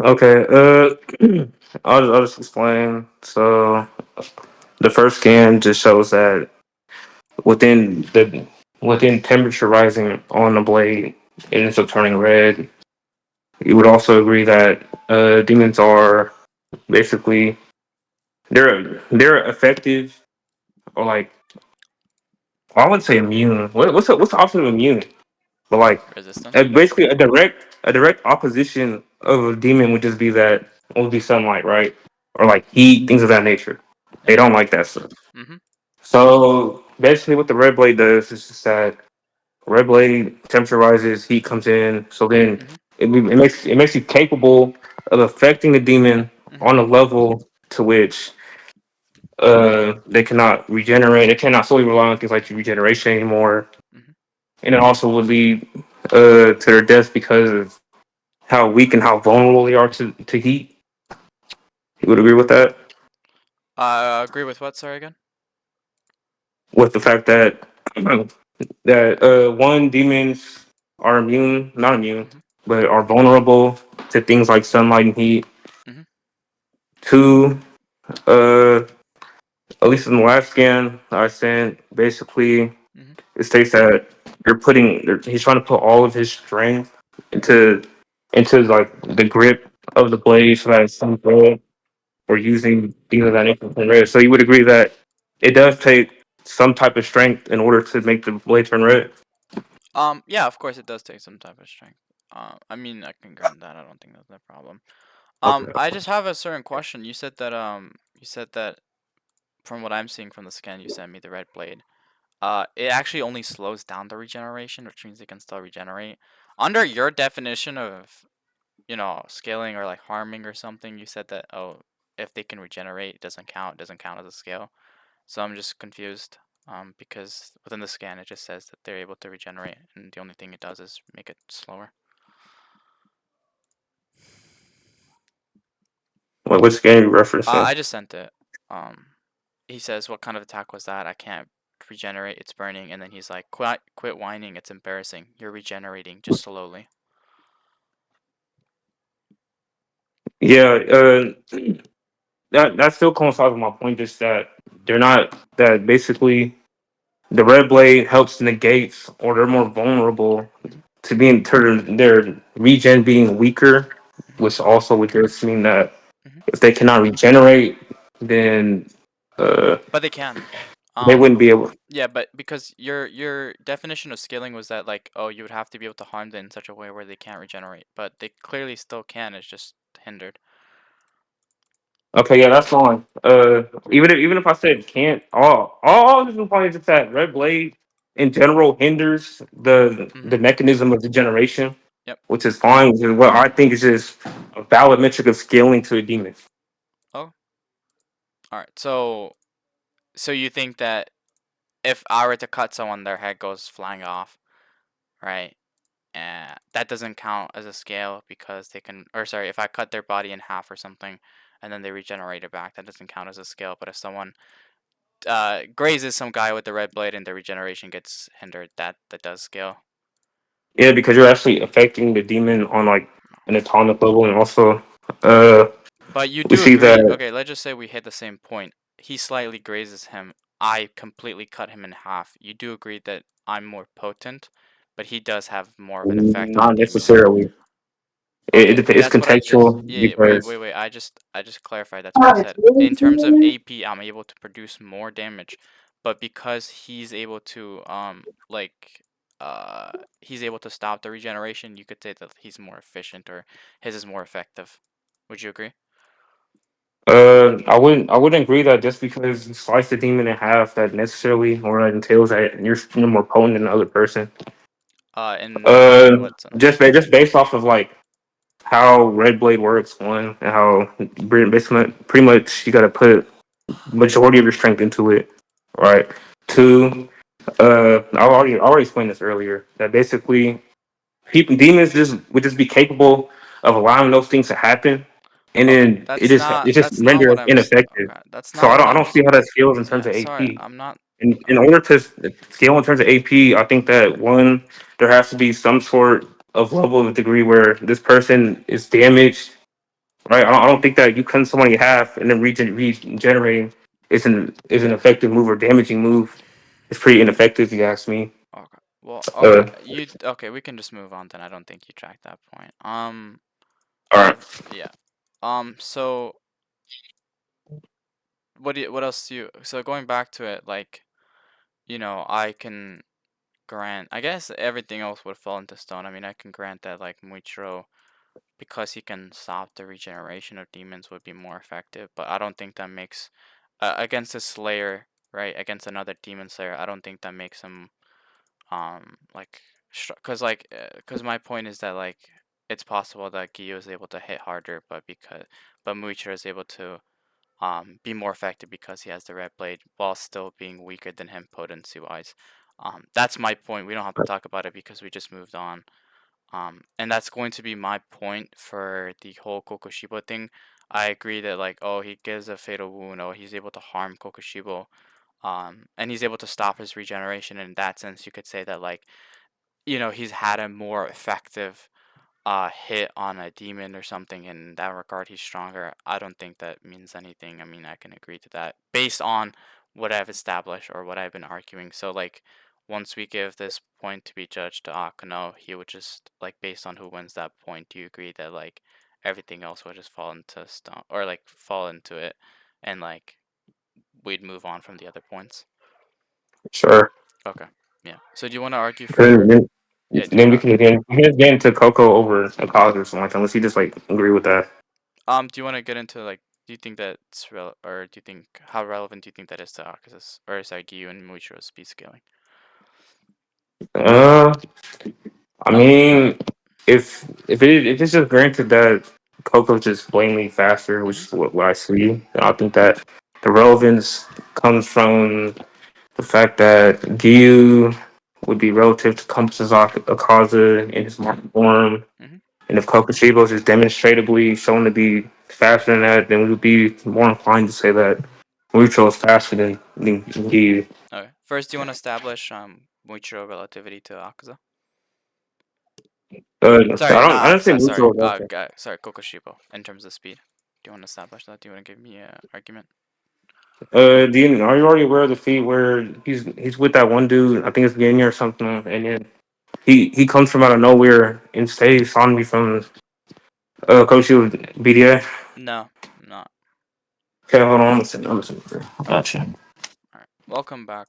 Okay, I'll just explain. So the first scan just shows that within the within temperature rising on the blade, it ends up turning red. You would also agree that demons are basically they're effective or like I wouldn't say immune. What's the opposite of immune? But like Resistant. basically a direct opposition of a demon would just be that it would be sunlight, right? Or like heat, things of that nature. They Yeah. don't like that stuff. Mhm. So basically, what the red blade does is just that red blade temperature rises, heat comes in. So then Mhm. it makes you capable of affecting the demon Mhm. on a level to which they cannot regenerate. They cannot solely rely on things like regeneration anymore, Mhm. and it also would lead to their death because of how weak and how vulnerable they are to heat. You would agree with that? I agree with what? Sorry again. With the fact that that one demons are immune, not immune, Mhm. but are vulnerable to things like sunlight and heat. Mhm. Two, uh, at least in the last scan I sent, basically Mhm. it states that he's trying to put all of his strength into like the grip of the blade so that it's some red or using things of that nature turn red. So you would agree that it does take some type of strength in order to make the blade turn red. Yeah, of course it does take some type of strength. I mean, I can grant that. I don't think that's a problem. Okay. I just have a certain question. You said that from what I'm seeing from the scan you sent me, the red blade, it actually only slows down the regeneration, which means they can still regenerate. Under your definition of, scaling or like harming or something, you said that, oh, if they can regenerate, it doesn't count as a scale. So I'm just confused. because within the scan it just says that they're able to regenerate, and the only thing it does is make it slower. Which game you referencing? I just sent it. He says, "What kind of attack was that? I can't regenerate. It's burning." And then he's like, "Quit whining. It's embarrassing. You're regenerating just slowly." Yeah, that still coincides with my point. Just that they're not that basically the red blade helps negates or they're more vulnerable to being to their regen being weaker, Hmm. which also would just mean that Hmm. if they cannot regenerate, then But they can. they wouldn't be able. Yeah, but because your definition of scaling was that like, oh, you would have to be able to harm them in such a way where they can't regenerate, but they clearly still can. It's just hindered. Okay, yeah, that's fine. Even if I said can't, all this is probably just that red blade in general hinders Hmm. the mechanism of degeneration, Yep. which is fine. Which is what I think is just a valid metric of scaling to a demon. Oh, all right. So you think that if I were to cut someone, their head goes flying off, right? And that doesn't count as a scale because they can, or sorry, if I cut their body in half or something, and then they regenerate it back, that doesn't count as a scale. But if someone grazes some guy with the red blade and their regeneration gets hindered, that does scale. Yeah, because you're actually affecting the demon on like an atomic level, and also uh, But you we do see agree. that. Okay, let's just say we hit the same point. He slightly grazes him. I completely cut him in half. You do agree that I'm more potent, but he does have more of an effect on the Not demon. necessarily. Okay, It's that's what I just. contextual Yeah, wait, because wait, wait. I just clarified. That's what I said. In terms of AP, I'm able to produce more damage, but because he's able to he's able to stop the regeneration, you could say that he's more efficient or his is more effective. Would you agree? I wouldn't agree that just because you slice the demon in half that necessarily or that entails that you're more potent than the other person. In what sense? Just based off of like how Red Blade works, one, and how basically pretty much you got to put majority of your strength into it, right? Two, I already explained this earlier that basically people demons just would just be capable of allowing those things to happen, and Okay, then it just that's not what renders I'm. ineffective. Okay, that's So not I what don't I I'm. don't see how that scales in terms Yeah, of sorry, AP. I'm not. In order to scale in terms of AP, I think that one there has to be some sort of level of degree where this person is damaged, right? I don't think that you cut somebody in half and then regenerating is an effective move or damaging move. It's pretty ineffective, if you ask me. Okay, well, okay, Uh, okay. We can just move on then. I don't think you tracked that point. all right. Yeah. So what else do you? So going back to it, like I can grant. I guess everything else would fall into stone. I mean, I can grant that like Muichiro, because he can stop the regeneration of demons, would be more effective. But I don't think that makes against a Slayer, right? Against another demon Slayer, I don't think that makes him like because my point is that like it's possible that Giyu is able to hit harder, but Muichiro is able to be more effective because he has the red blade while still being weaker than him potency wise. That's my point. We don't have to talk about it because we just moved on. And that's going to be my point for the whole Kokushibo thing. I agree that like, oh, he gives a fatal wound, oh, he's able to harm Kokushibo, and he's able to stop his regeneration. In that sense, you could say that like, he's had a more effective hit on a demon or something. In that regard, he's stronger. I don't think that means anything. I mean, I can agree to that based on what I've established or what I've been arguing. So like, once we give this point to be judged to Akuno, he would just like based on who wins that point. Do you agree that like everything else would just fall into stone or like fall into it, and like we'd move on from the other points? Sure. Okay. Yeah. So do you want to argue Then, for? then, Yeah. Do you then want we to? can just get into Coco over a cause or something like that. Unless you just like agree with that. Do you want to get into like? Do you think that's or do you think how relevant do you think that is to Akasis or sorry, Giyu and Muichiro's speed scaling? Uh, I Oh, mean, if it's just granted that Coco's just blatantly faster, which mm-hmm. is what I see, then I think that the relevance comes from the fact that Giyu would be relative to Compass's Akaza in his market form. Mhm. And if Kokushibo's is demonstratably shown to be faster than that, then we would be more inclined to say that Muichiro is faster than Giyu. Okay. First, do you want to establish Muichiro relativity to Akaza? Sorry, I don't say sorry. Muichiro does that. Sorry, Kokushibo. In terms of speed, do you want to establish that? Do you want to give me an argument? Are you already aware of the feat where he's with that one dude? I think it's Genya or something, and then he comes from out of nowhere and saves Sanmi from Kokushibo's BDA. No, not. Okay, hold on. I'm listening. Gotcha. All right. Welcome back,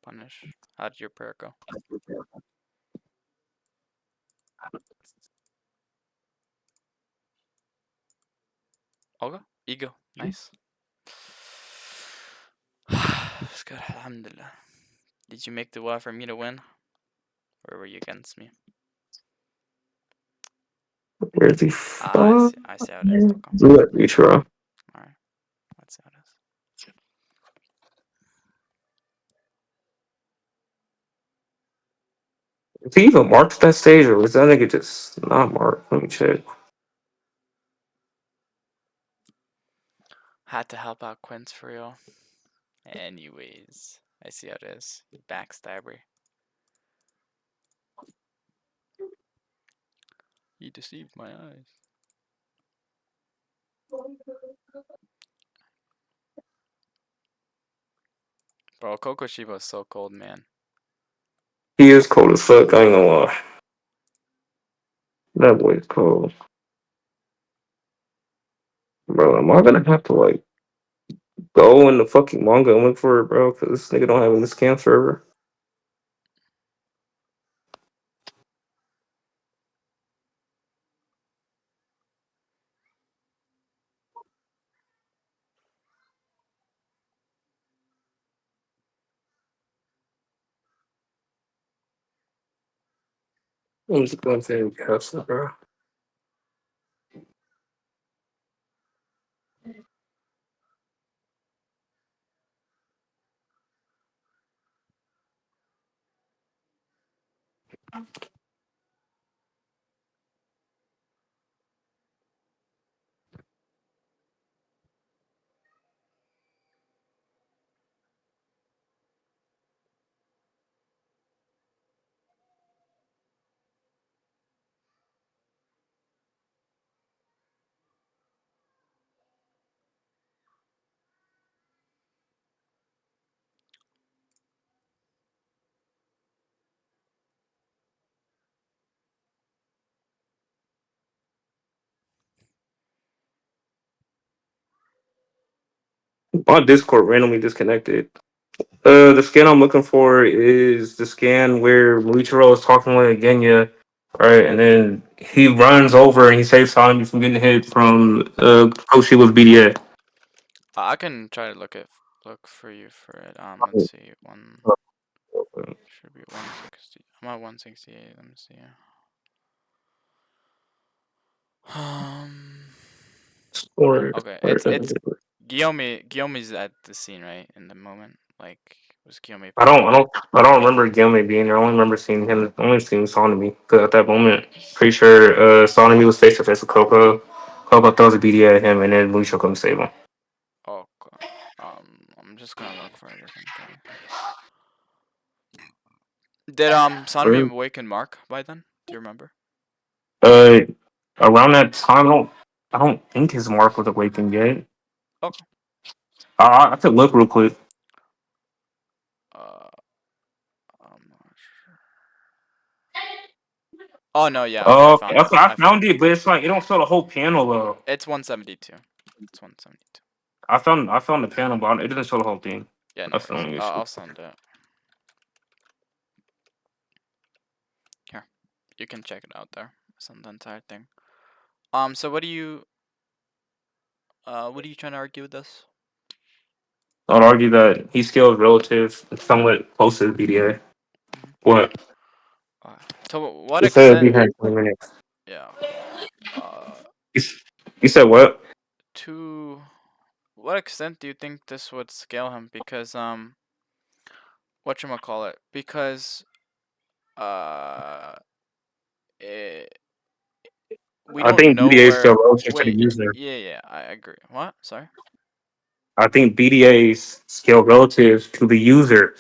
Punish. How did your prayer go? Okay. Ego. Nice. It's good. Alhamdulillah. Did you make the dua for me to win? Or were you against me? Where's the fuck? I see how it is. Okay. Let me try. Alright. Let's see how it is. Is he even marked that stage, or was that nigga just not marked? Let me check. Had to help out Quintz for real. Anyways. I see how it is. Backstabber. He deceived my eyes. Bro, Kokoshiba's so cold, man. He is cold as fuck. I ain't gonna lie. That boy's cold, bro. Am I gonna have to like go in the fucking manga and look for it, bro? Because this nigga don't have in this camp server. I'm just going to say castle, bro. My Discord randomly disconnected. The scan I'm looking for is the scan where Muichiro is talking with Genya, right? And then he runs over and he saves Sanji from getting hit from Koshiba's BDA. I can try to look for you for it. Let's see. Should be 160. I'm at 168. Let me see. Um. Or, Okay, or it's Guillaume. Guillaume's at the scene, right? In the moment, like, was Guillaume I present? don't remember Gilme being there. I only remember seeing him. I only seen Sonami because at that moment, pretty sure Sonami was face to face with Coco. Coco throws a BDA at him, and then Lucio comes save him. Okay. I'm just gonna look for a different thing. Did Sanami awaken Mark by then? Do you remember? Uh, Around that time, I don't think his mark was awakened yet. Okay. I could look real quick. Uh, I'm not sure. Oh no, yeah. Okay, I found it. Okay, I I found found it. it, but it's like it don't show the whole panel though. It's 172. It's 172. I found the panel, but it doesn't show the whole thing. Yeah, no That's the worries. only issue. I'll send it. Here, you can check it out there. Send the entire thing. So what are you trying to argue with this? I'd argue that he scales relative somewhat close to the BDA. Mhm. What? To what It said it'd be extent? here in 20 minutes. Yeah. Okay. Uh, You, you said what? to what extent do you think this would scale him? Because whatchamacallit, because uh it, we I don't think know BDA is where. still relative to the Wait, user. yeah, I agree. What? Sorry. I think BDA's scale relative to the user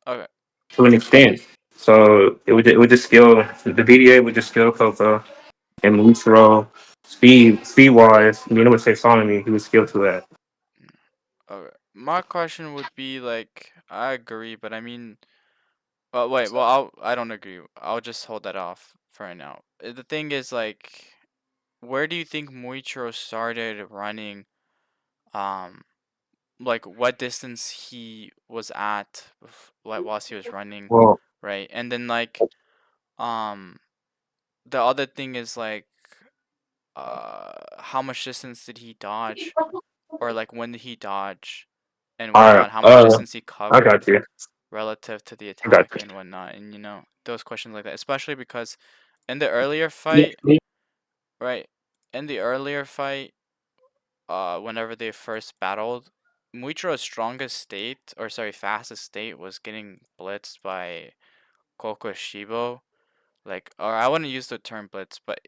Okay. to an extent. So it would just scale the BDA would just scale Coco and Muichiro speed wise. You know what taxonomy he would scale to that. Okay. My question would be like, I agree, but I mean, wait, well, I don't agree. I'll just hold that off for right now. The thing is, like, where do you think Muichiro started running? Um, like, what distance he was at, like, whilst he was running, Well, right? And then, like, um, the other thing is, like, how much distance did he dodge? Or, like, when did he dodge and all right. whatnot? How much distance he I got covered you. relative to the I got attack and whatnot, and those questions like that, especially because in the earlier fight, you. right? In the earlier fight, whenever they first battled, Muichiro's strongest state, or sorry, fastest state, was getting blitzed by Kokoshibo. Like, or I wouldn't use the term blitz, but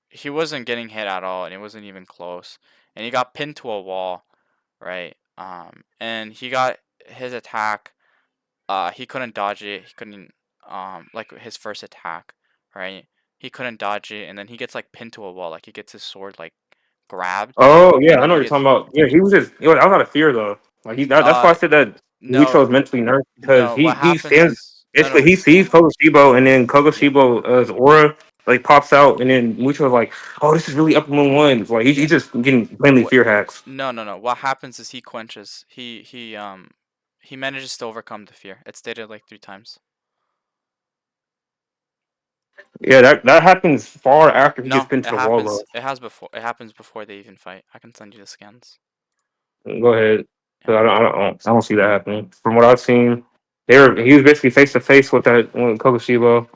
he wasn't getting hit at all, and it wasn't even close, and he got pinned to a wall, right? And he got his attack. He couldn't dodge it. He couldn't like his first attack, right? He couldn't dodge it, and then he gets like pinned to a wall. Like he gets his sword like grabbed, Oh and yeah, I then know what he you're gets talking about. Yeah, he was just. You know, I was out of fear though. Like that's why I uh said that no Muichiro is mentally nerfed because no. he What he stands. happens? No Basically, no he sees Kogoshibo and then yeah Kogoshibo's aura like pops out, and then Muichiro's like, "Oh, this is really Upper Moon One." Like yeah. he's just getting plainly What? fear hacks. No. What happens is he quenches. He manages to overcome the fear. It's stated like 3 times. Yeah, that happens far after he gets No, pinned to it the wall though. happens. It has before. It happens before they even fight. I can send you the scans. Go ahead. Yeah. 'Cause I don't see that happening. From what I've seen, he was basically face to face with that with Kogoshibo,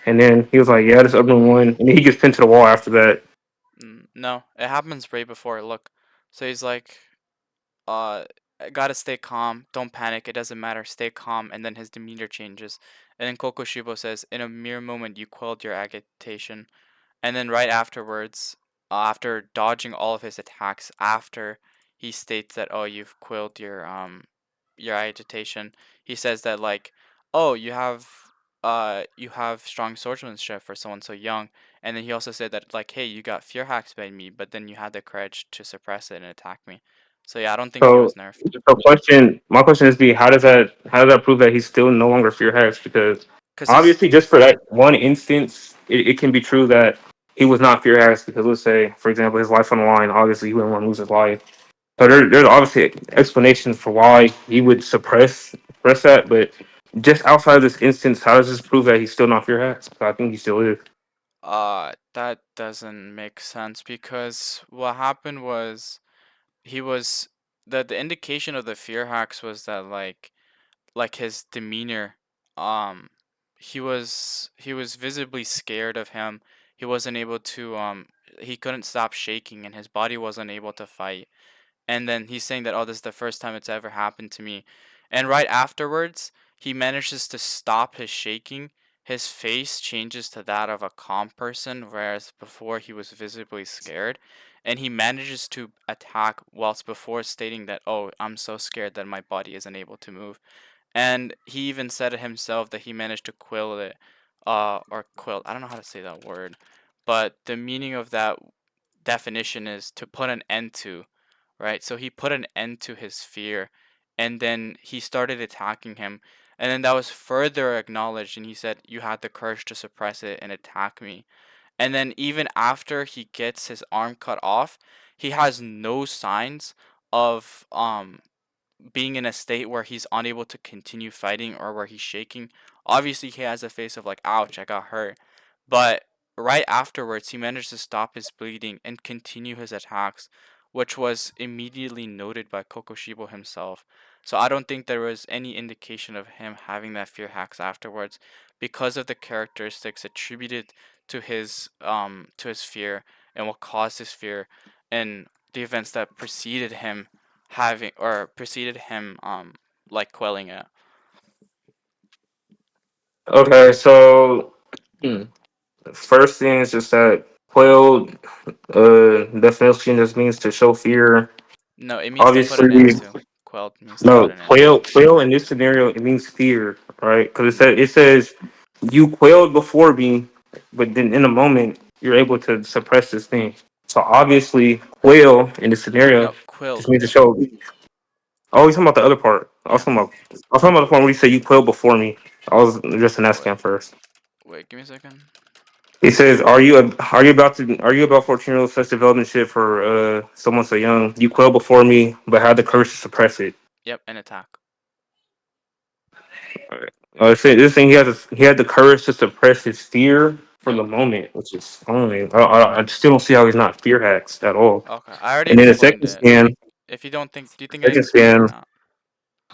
and then he was like, "Yeah, this Upper Moon One," and then he gets pinned to the wall after that. No, it happens right before. Look, so he's like, uh, "I gotta stay calm. Don't panic. It doesn't matter. Stay calm." And then his demeanor changes. And then Kokoshibo says, "In a mere moment, you quelled your agitation." And then right afterwards, after dodging all of his attacks, after he states that, "Oh, you've quelled your agitation," he says that like, "Oh, you have strong swordsmanship for someone so young." And then he also said that like, "Hey, you got fear hacks by me, but then you had the courage to suppress it and attack me." So yeah, I don't think he was So, nerfed. my question is, how does that prove that he's still no longer fear hacks? Because Cause he's obviously, just for that one instance, it can be true that he was not fear hacks because let's say, for example, his life on the line. Obviously, he wouldn't want to lose his life. So there's obviously explanations for why he would suppress that, but just outside of this instance, how does this prove that he's still not fear hacks? I think he still is. that doesn't make sense because what happened was he was the indication of the fear hacks was that like his demeanor um he was visibly scared of him. He wasn't able to he couldn't stop shaking and his body wasn't able to fight. And then he's saying that, "Oh, this is the first time it's ever happened to me." And right afterwards he manages to stop his shaking. His face changes to that of a calm person, whereas before he was visibly scared. And he manages to attack whilst before stating that, "Oh, I'm so scared that my body isn't able to move." And he even said it himself that he managed to quill it, or quill. I don't know how to say that word, but the meaning of that definition is to put an end to, right? So he put an end to his fear, and then he started attacking him, and then that was further acknowledged, and he said, "You had the courage to suppress it and attack me." And then even after he gets his arm cut off, he has no signs of being in a state where he's unable to continue fighting or where he's shaking. Obviously, he has a face of like, "Ouch, I got hurt." But right afterwards, he managed to stop his bleeding and continue his attacks, which was immediately noted by Kokoshibo himself. So I don't think there was any indication of him having that fear hacks afterwards because of the characteristics attributed to his fear and what caused his fear and the events that preceded him having or preceded him like quelling it. Okay, so hmm, first thing is just that quail definition just means to show fear. No, it means to put an end Obviously, to. Quelled means to put no an end to. quail in this scenario it means fear, right? Because Mm-hmm. it says you quailed before me, but then in a moment you're able to suppress this thing. So obviously, quail in this scenario No, just quilled. means to show. Oh, he's talking about the other part. Yeah. I was talking about the part where you say you quailed before me. I was addressing that Wait, scan first. wait, give me a second. He says, are you about 14-year-old such development shit for someone so young? You quailed before me, but had the courage to suppress it." Yep, an attack. This thing he had the courage to suppress his fear for Yep. the moment, which is fine. I still don't see how he's not fear hacks at all. Okay, I already And then explained it. If you don't think, do you think I need to second explain it or scan. not?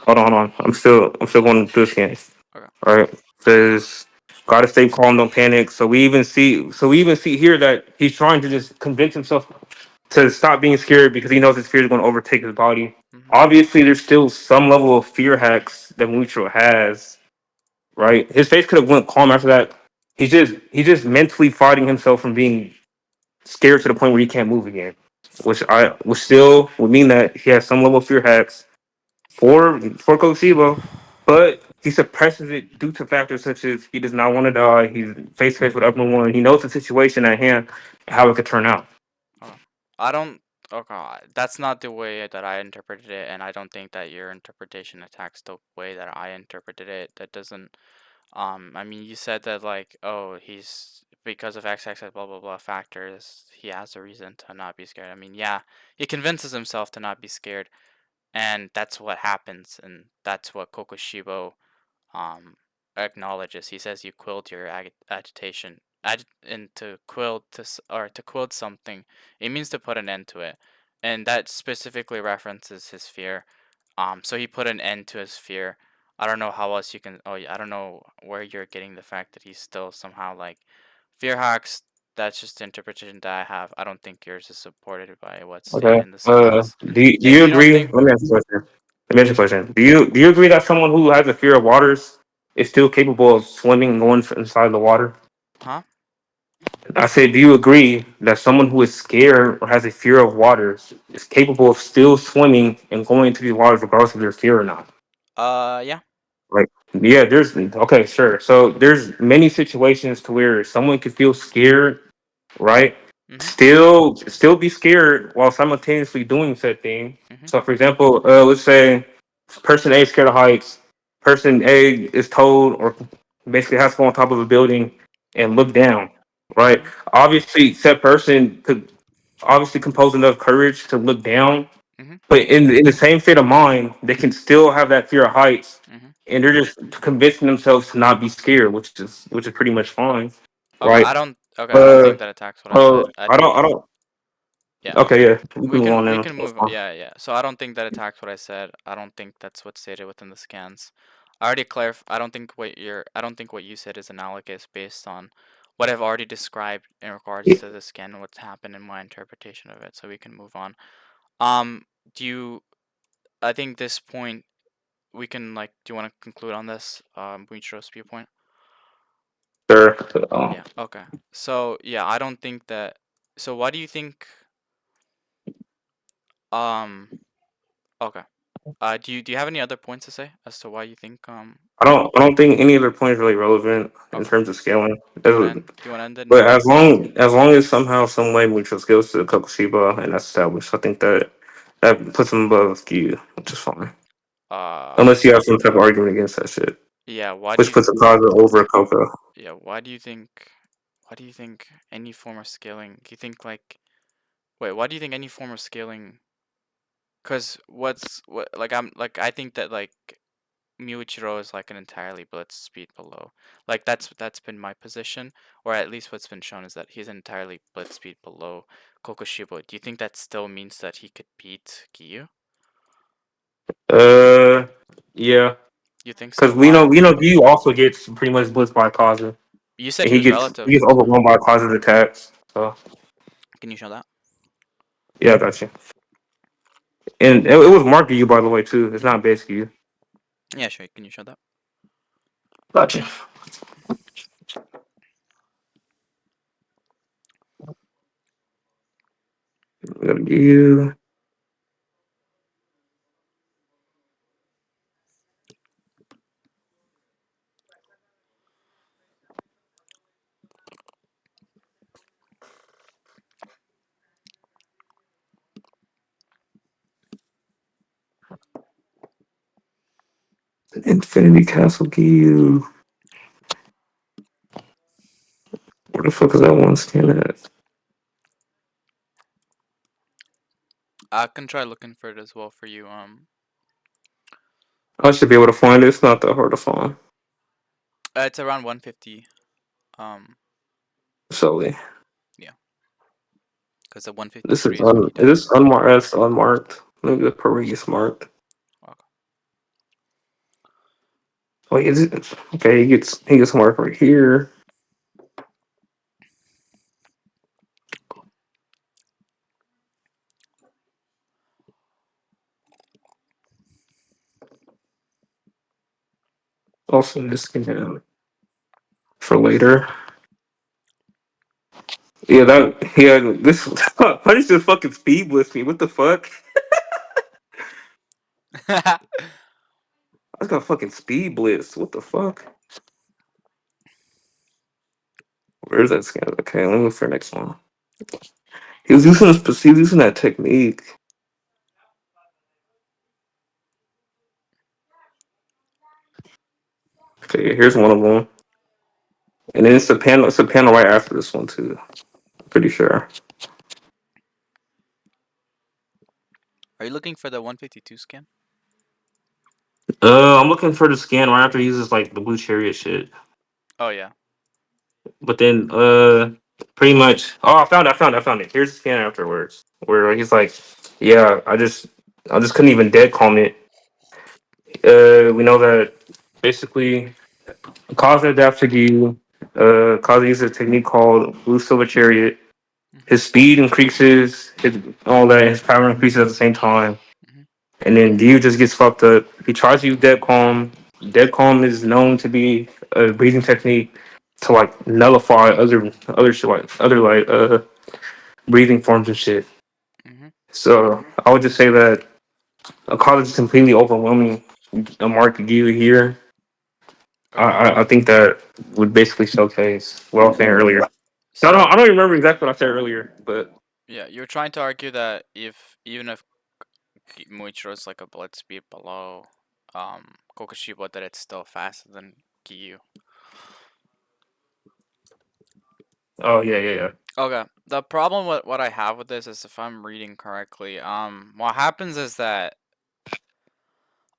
Hold on. I'm still going through the scan. Okay. All right, says gotta stay calm, don't panic. So we even see here that he's trying to just convince himself to stop being scared because he knows his fear is going to overtake his body. Mhm. Obviously, there's still some level of fear hacks that Muichiro has, right? His face could have went calm after that. He's just mentally fighting himself from being scared to the point where he can't move again, which still would mean that he has some level of fear hacks for Koshiba, but he suppresses it due to factors such as he does not want to die. He's face to face with upper one. He knows the situation at hand, and how it could turn out. Okay. I don't. Okay, that's not the way that I interpreted it, and I don't think that your interpretation attacks the way that I interpreted it. That doesn't. I mean, you said that like, oh, he's because of X X blah blah blah factors, he has a reason to not be scared. I mean, yeah, he convinces himself to not be scared, and that's what happens, and that's what Kokoshibo um acknowledges. He says you quilled your agitation. And to quill or to quill something, it means to put an end to it, and that specifically references his fear. So he put an end to his fear. I don't know how else you can. Oh, yeah, I don't know where you're getting the fact that he's still somehow like fear hacks. That's just the interpretation that I have. I don't think yours is supported by what's stated Okay. in the scans. Do If you you don't agree? think, Let me ask you a question. Let me ask you a question. Do you agree that someone who has a fear of waters is still capable of swimming and going inside the water? huh? I said, do you agree that someone who is scared or has a fear of waters is capable of still swimming and going into these waters regardless of their fear or not? Yeah. Like, yeah, there's okay, sure. So there's many situations to where someone could feel scared, right? Mhm. Still be scared while simultaneously doing said thing. Mhm. So for example, let's say person A is scared of heights. Person A is told or basically has to go on top of a building and look down, right? Mhm. Obviously, said person could obviously compose enough courage to look down, Mhm. but in the same state of mind, they can still have that fear of heights, Mhm. and they're just convincing themselves to not be scared, which is pretty much fine, Okay. right? I don't. Okay. I don't Uh, think that attacks what I said. I think. I don't. Yeah. Okay, Okay. yeah, we can move on We then. can That's move. fine. Yeah. Yeah. So I don't think that attacks what I said. I don't think that's what's stated within the scans. I already clarified. I don't think what you're. I don't think what you said is analogous based on what I've already described in regards to the scan and what's happened in my interpretation of it. So we can move on. Um. Do you? I think this point we can like. Do you want to conclude on this? Muichiro's viewpoint. Sure. Yeah. Okay. So yeah, I don't think that. So why do you think? Um. Okay. Do you have any other points to say as to why you think I don't think any other point is really relevant in okay. terms of scaling. Do you wanna end do you wanna end it But now? as long as somehow, some way, mutual skills to Kokushiba and that's established, I think that that puts him above Giyu, which is fine. Unless you have some type of argument against that shit, Yeah, why do which you puts Akaza over Koko. yeah, why do you think any form of scaling do you think like wait, why do you think any form of scaling cuz what like I think that like Muichiro is like an entirely blitz speed below. Like that's been my position, or at least what's been shown is that he's entirely blitz speed below Kokushibo. Do you think that still means that he could beat Giyu? Uh, yeah, You think because so? Why? we know Giyu also gets pretty much blitzed by Akaza, You said and he was he relative gets to him. overwhelmed by Akaza's attacks. So Can you show that? yeah, I got you. And it was Mark Giyu, by the way, too. It's Mm-hmm. not base Giyu. Yeah, sure. Can you show that? Gotcha. We got Giyu. Infinity Castle Giyu. Where the fuck is that one skin at? I can try looking for it as well for you. I should be able to find it. It's not that hard to find. It's around 150. Solely. Yeah, because the This is 153 is what he is died. this unmarked? That's unmarked. Maybe the Paris marked. Okay. Wait, is it okay? He gets marked right here. Also, this skin for later. This Punish just fucking speed with me. What the fuck? I just got fucking speed blitz. What the fuck? Where's that skin? Okay, let me look for the next one. He was using that technique. Okay, here's one of them. And then it's a panel right after this one too. Pretty sure. Are you looking for the 152 skin? I'm looking for the scan right after he uses like the blue chariot shit. Oh yeah. But then pretty much I found it. Here's the scan afterwards. Where he's like, yeah, I just couldn't even dead calm it. We know that basically Kaza adapts to Giyu. Kaza uses a technique called Blue Silver Chariot. Mhm. His speed increases, all that, his power increases at the same time. Mhm. And then Giyu just gets fucked up. He tries to use Dead Calm. Dead Calm is known to be a breathing technique to like nullify other shit like other like breathing forms and shit. Mhm. So I would just say that a college is completely overwhelming a Mark Giyu here. Okay. I think that would basically showcase what I was saying earlier. So I don't even remember exactly what I said earlier, but yeah, you're trying to argue that if even if Muichiro is like a blood speed below Kokushibo, that it's still faster than Giyu. oh yeah. Okay. The problem with what I have with this is if I'm reading correctly, what happens is that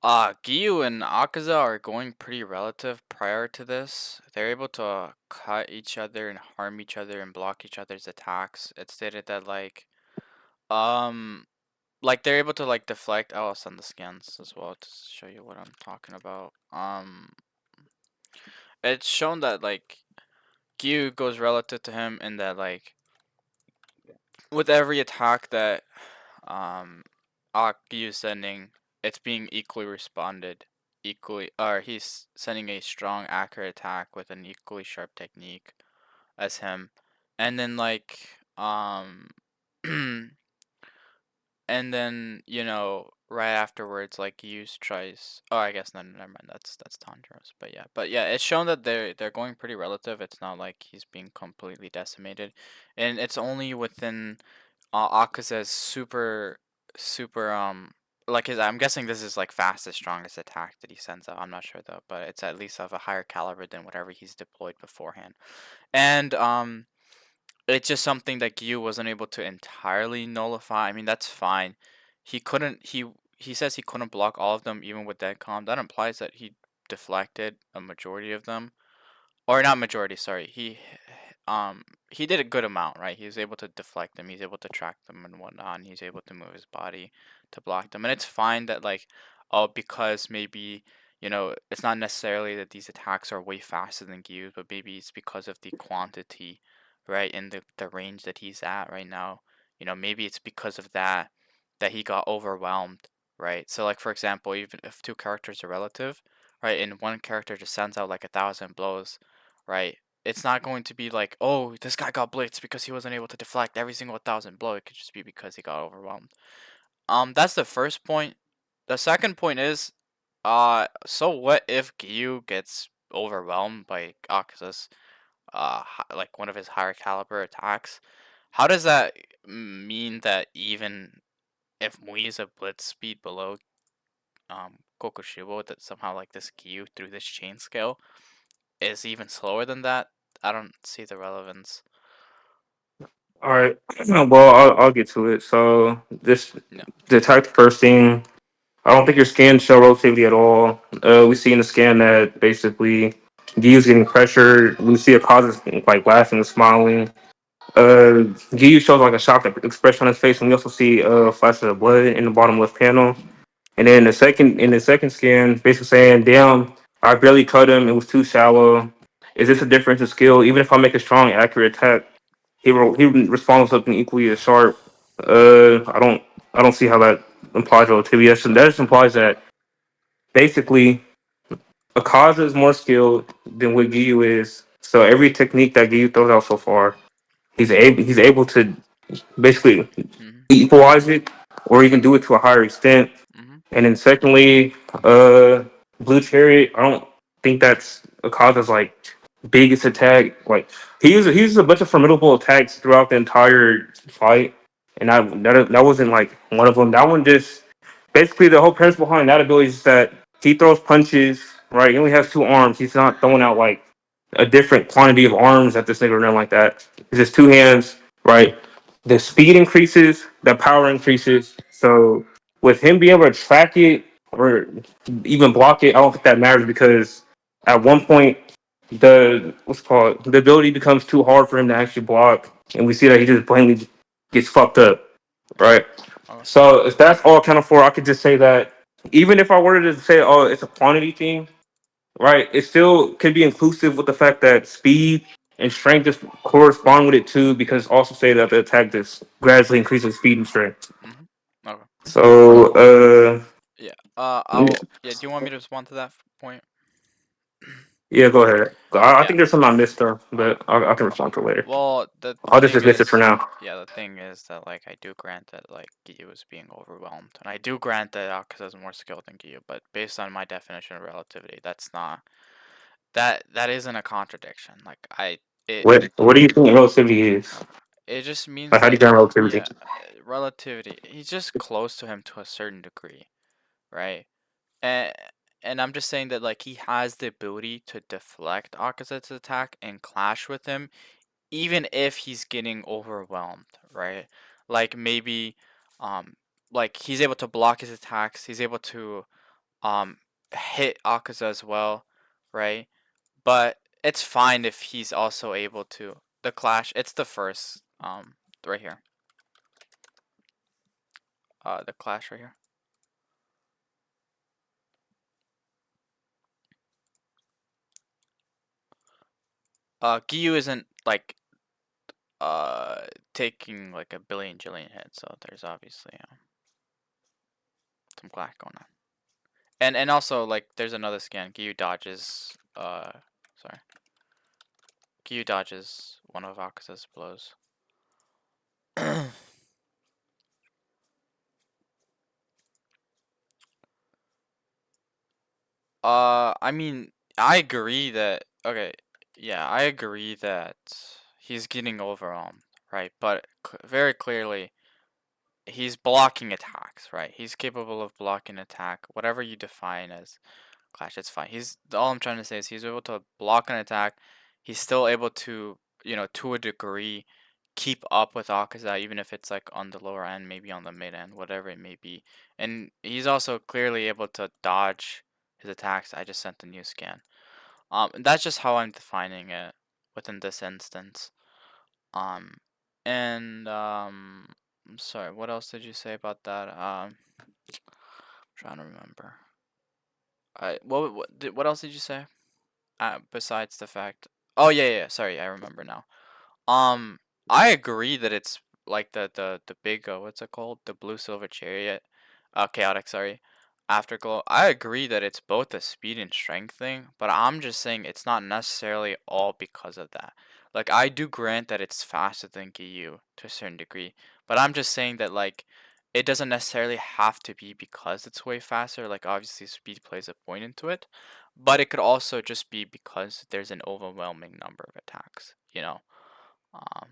Giyu and Akaza are going pretty relative prior to this. They're able to cut each other and harm each other and block each other's attacks. It's stated that um like they're able to like deflect. I'll send the scans as well to show you what I'm talking about. It's shown that like Giyu goes relative to him in that like with every attack that um Giyu sending, it's being equally responded equally, or he's sending a strong accurate attack with an equally sharp technique as him. And then and then right afterwards like use tries, oh I guess no, never mind, that's Tanjiro's. But yeah, it's shown that they're going pretty relative. It's not like he's being completely decimated, and it's only within Akaza's super like his, I'm guessing this is like fastest strongest attack that he sends out. I'm not sure though, but it's at least of a higher caliber than whatever he's deployed beforehand. And it's just something that Giyu wasn't able to entirely nullify. I mean, that's fine. He couldn't. He says he couldn't block all of them, even with dead calm. That implies that he deflected a majority of them, or not majority. Sorry, he did a good amount, right? He was able to deflect them. He's able to track them and whatnot. And he's able to move his body to block them, and it's fine that like, oh, because maybe it's not necessarily that these attacks are way faster than Gyu's, but maybe it's because of the quantity, right, in the range that he's at right now. Maybe it's because of that he got overwhelmed, right? So like for example, even if two characters are relative, right, and one character just sends out like 1,000 blows, right? It's not going to be like, oh, this guy got blitzed because he wasn't able to deflect every single 1,000 blow. It could just be because he got overwhelmed. That's the first point. The second point is, so what if Giyu gets overwhelmed by Akaza's, like one of his higher caliber attacks? How does that mean that even if Mui is a blitz speed below Kokushibo, that somehow like this Giyu through this chain scale is even slower than that? I don't see the relevance. All right. Well, I'll get to it. So this No. the attack first thing. I don't think your scans show relativity at all. We see in the scan that basically Giyu's getting pressured. We see a causes like laughing and smiling. Giyu shows like a shocked expression on his face, and we also see flashes of blood in the bottom left panel. And then the second scan, basically saying, "Damn, I barely cut him. It was too shallow. Is this a difference in skill? Even if I make a strong, accurate attack, he would respond with something equally as sharp. I don't see how that implies relativity. That just implies that basically Akaza is more skilled than what Giyu is. So every technique that Giyu throws out so far, he's able to basically Mhm. equalize it or even do it to a higher extent. Mhm. And then secondly, uh, Blue Chariot. I don't think that's Akaza's like biggest attack. Like he used a bunch of formidable attacks throughout the entire fight, and that wasn't like one of them. That one just basically the whole premise behind that ability is that he throws punches. Right, he only has two arms. He's not throwing out like a different quantity of arms at this nigga or nothing like that. It's just two hands. Right, the speed increases, the power increases. So with him being able to track it or even block it, I don't think that matters because at one point the ability becomes too hard for him to actually block, and we see that he just blatantly gets fucked up, right? Okay. So if that's all accounted for, I could just say that even if I were to say, oh, it's a quantity thing, right? It still could be inclusive with the fact that speed and strength just correspond with it too, because also say that the attack just gradually increases speed and strength. Mhm. Okay. So, Yeah. I'll. Yeah. Do you want me to respond to that point? yeah, go ahead. I Yeah. think there's something I missed though, Okay. but I can respond to it later. Well, the I'll just thing dismiss it for is, now. yeah, the thing is that like I do grant that like Giyu is being overwhelmed, and I do grant that Akaza is more skilled than Giyu, but based on my definition of relativity, that's not that isn't a contradiction. Like it What do you think relativity is? it just means Like, how do you that grant relativity? yeah, relativity. He's just close to him to a certain degree, right? And and I'm just saying that like he has the ability to deflect Akaza's attack and clash with him even if he's getting overwhelmed, right? Like maybe um like he's able to block his attacks, he's able to um hit Akaza as well, right? But it's fine if he's also able to the clash. It's the first right here. The clash right here. Giyu isn't like taking like a billion jillion hits, so there's obviously some clash going on. And also like there's another scan. Giyu dodges sorry. Giyu dodges one of Akaza's blows. I mean, I agree that okay, yeah, I agree that he's getting overwhelmed, right? But very clearly, he's blocking attacks, right? He's capable of blocking attack, whatever you define as clash. It's fine. He's all I'm trying to say is he's able to block an attack. He's still able to, to a degree, keep up with Akaza, even if it's like on the lower end, maybe on the mid end, whatever it may be. And he's also clearly able to dodge his attacks. I just sent a new scan. And that's just how I'm defining it within this instance. Um, and I'm sorry, what else did you say about that? Trying to remember. What else did you say? Besides the fact. Oh yeah, yeah. Sorry, I remember now. Um, I agree that it's like the big what's it called? The blue silver chariot, chaotic. Sorry. Afterglow. I agree that it's both a speed and strength thing, but I'm just saying it's not necessarily all because of that. Like I do grant that it's faster than Giyu to a certain degree, but I'm just saying that like it doesn't necessarily have to be because it's way faster. Like obviously speed plays a point into it, but it could also just be because there's an overwhelming number of attacks, you know. Um,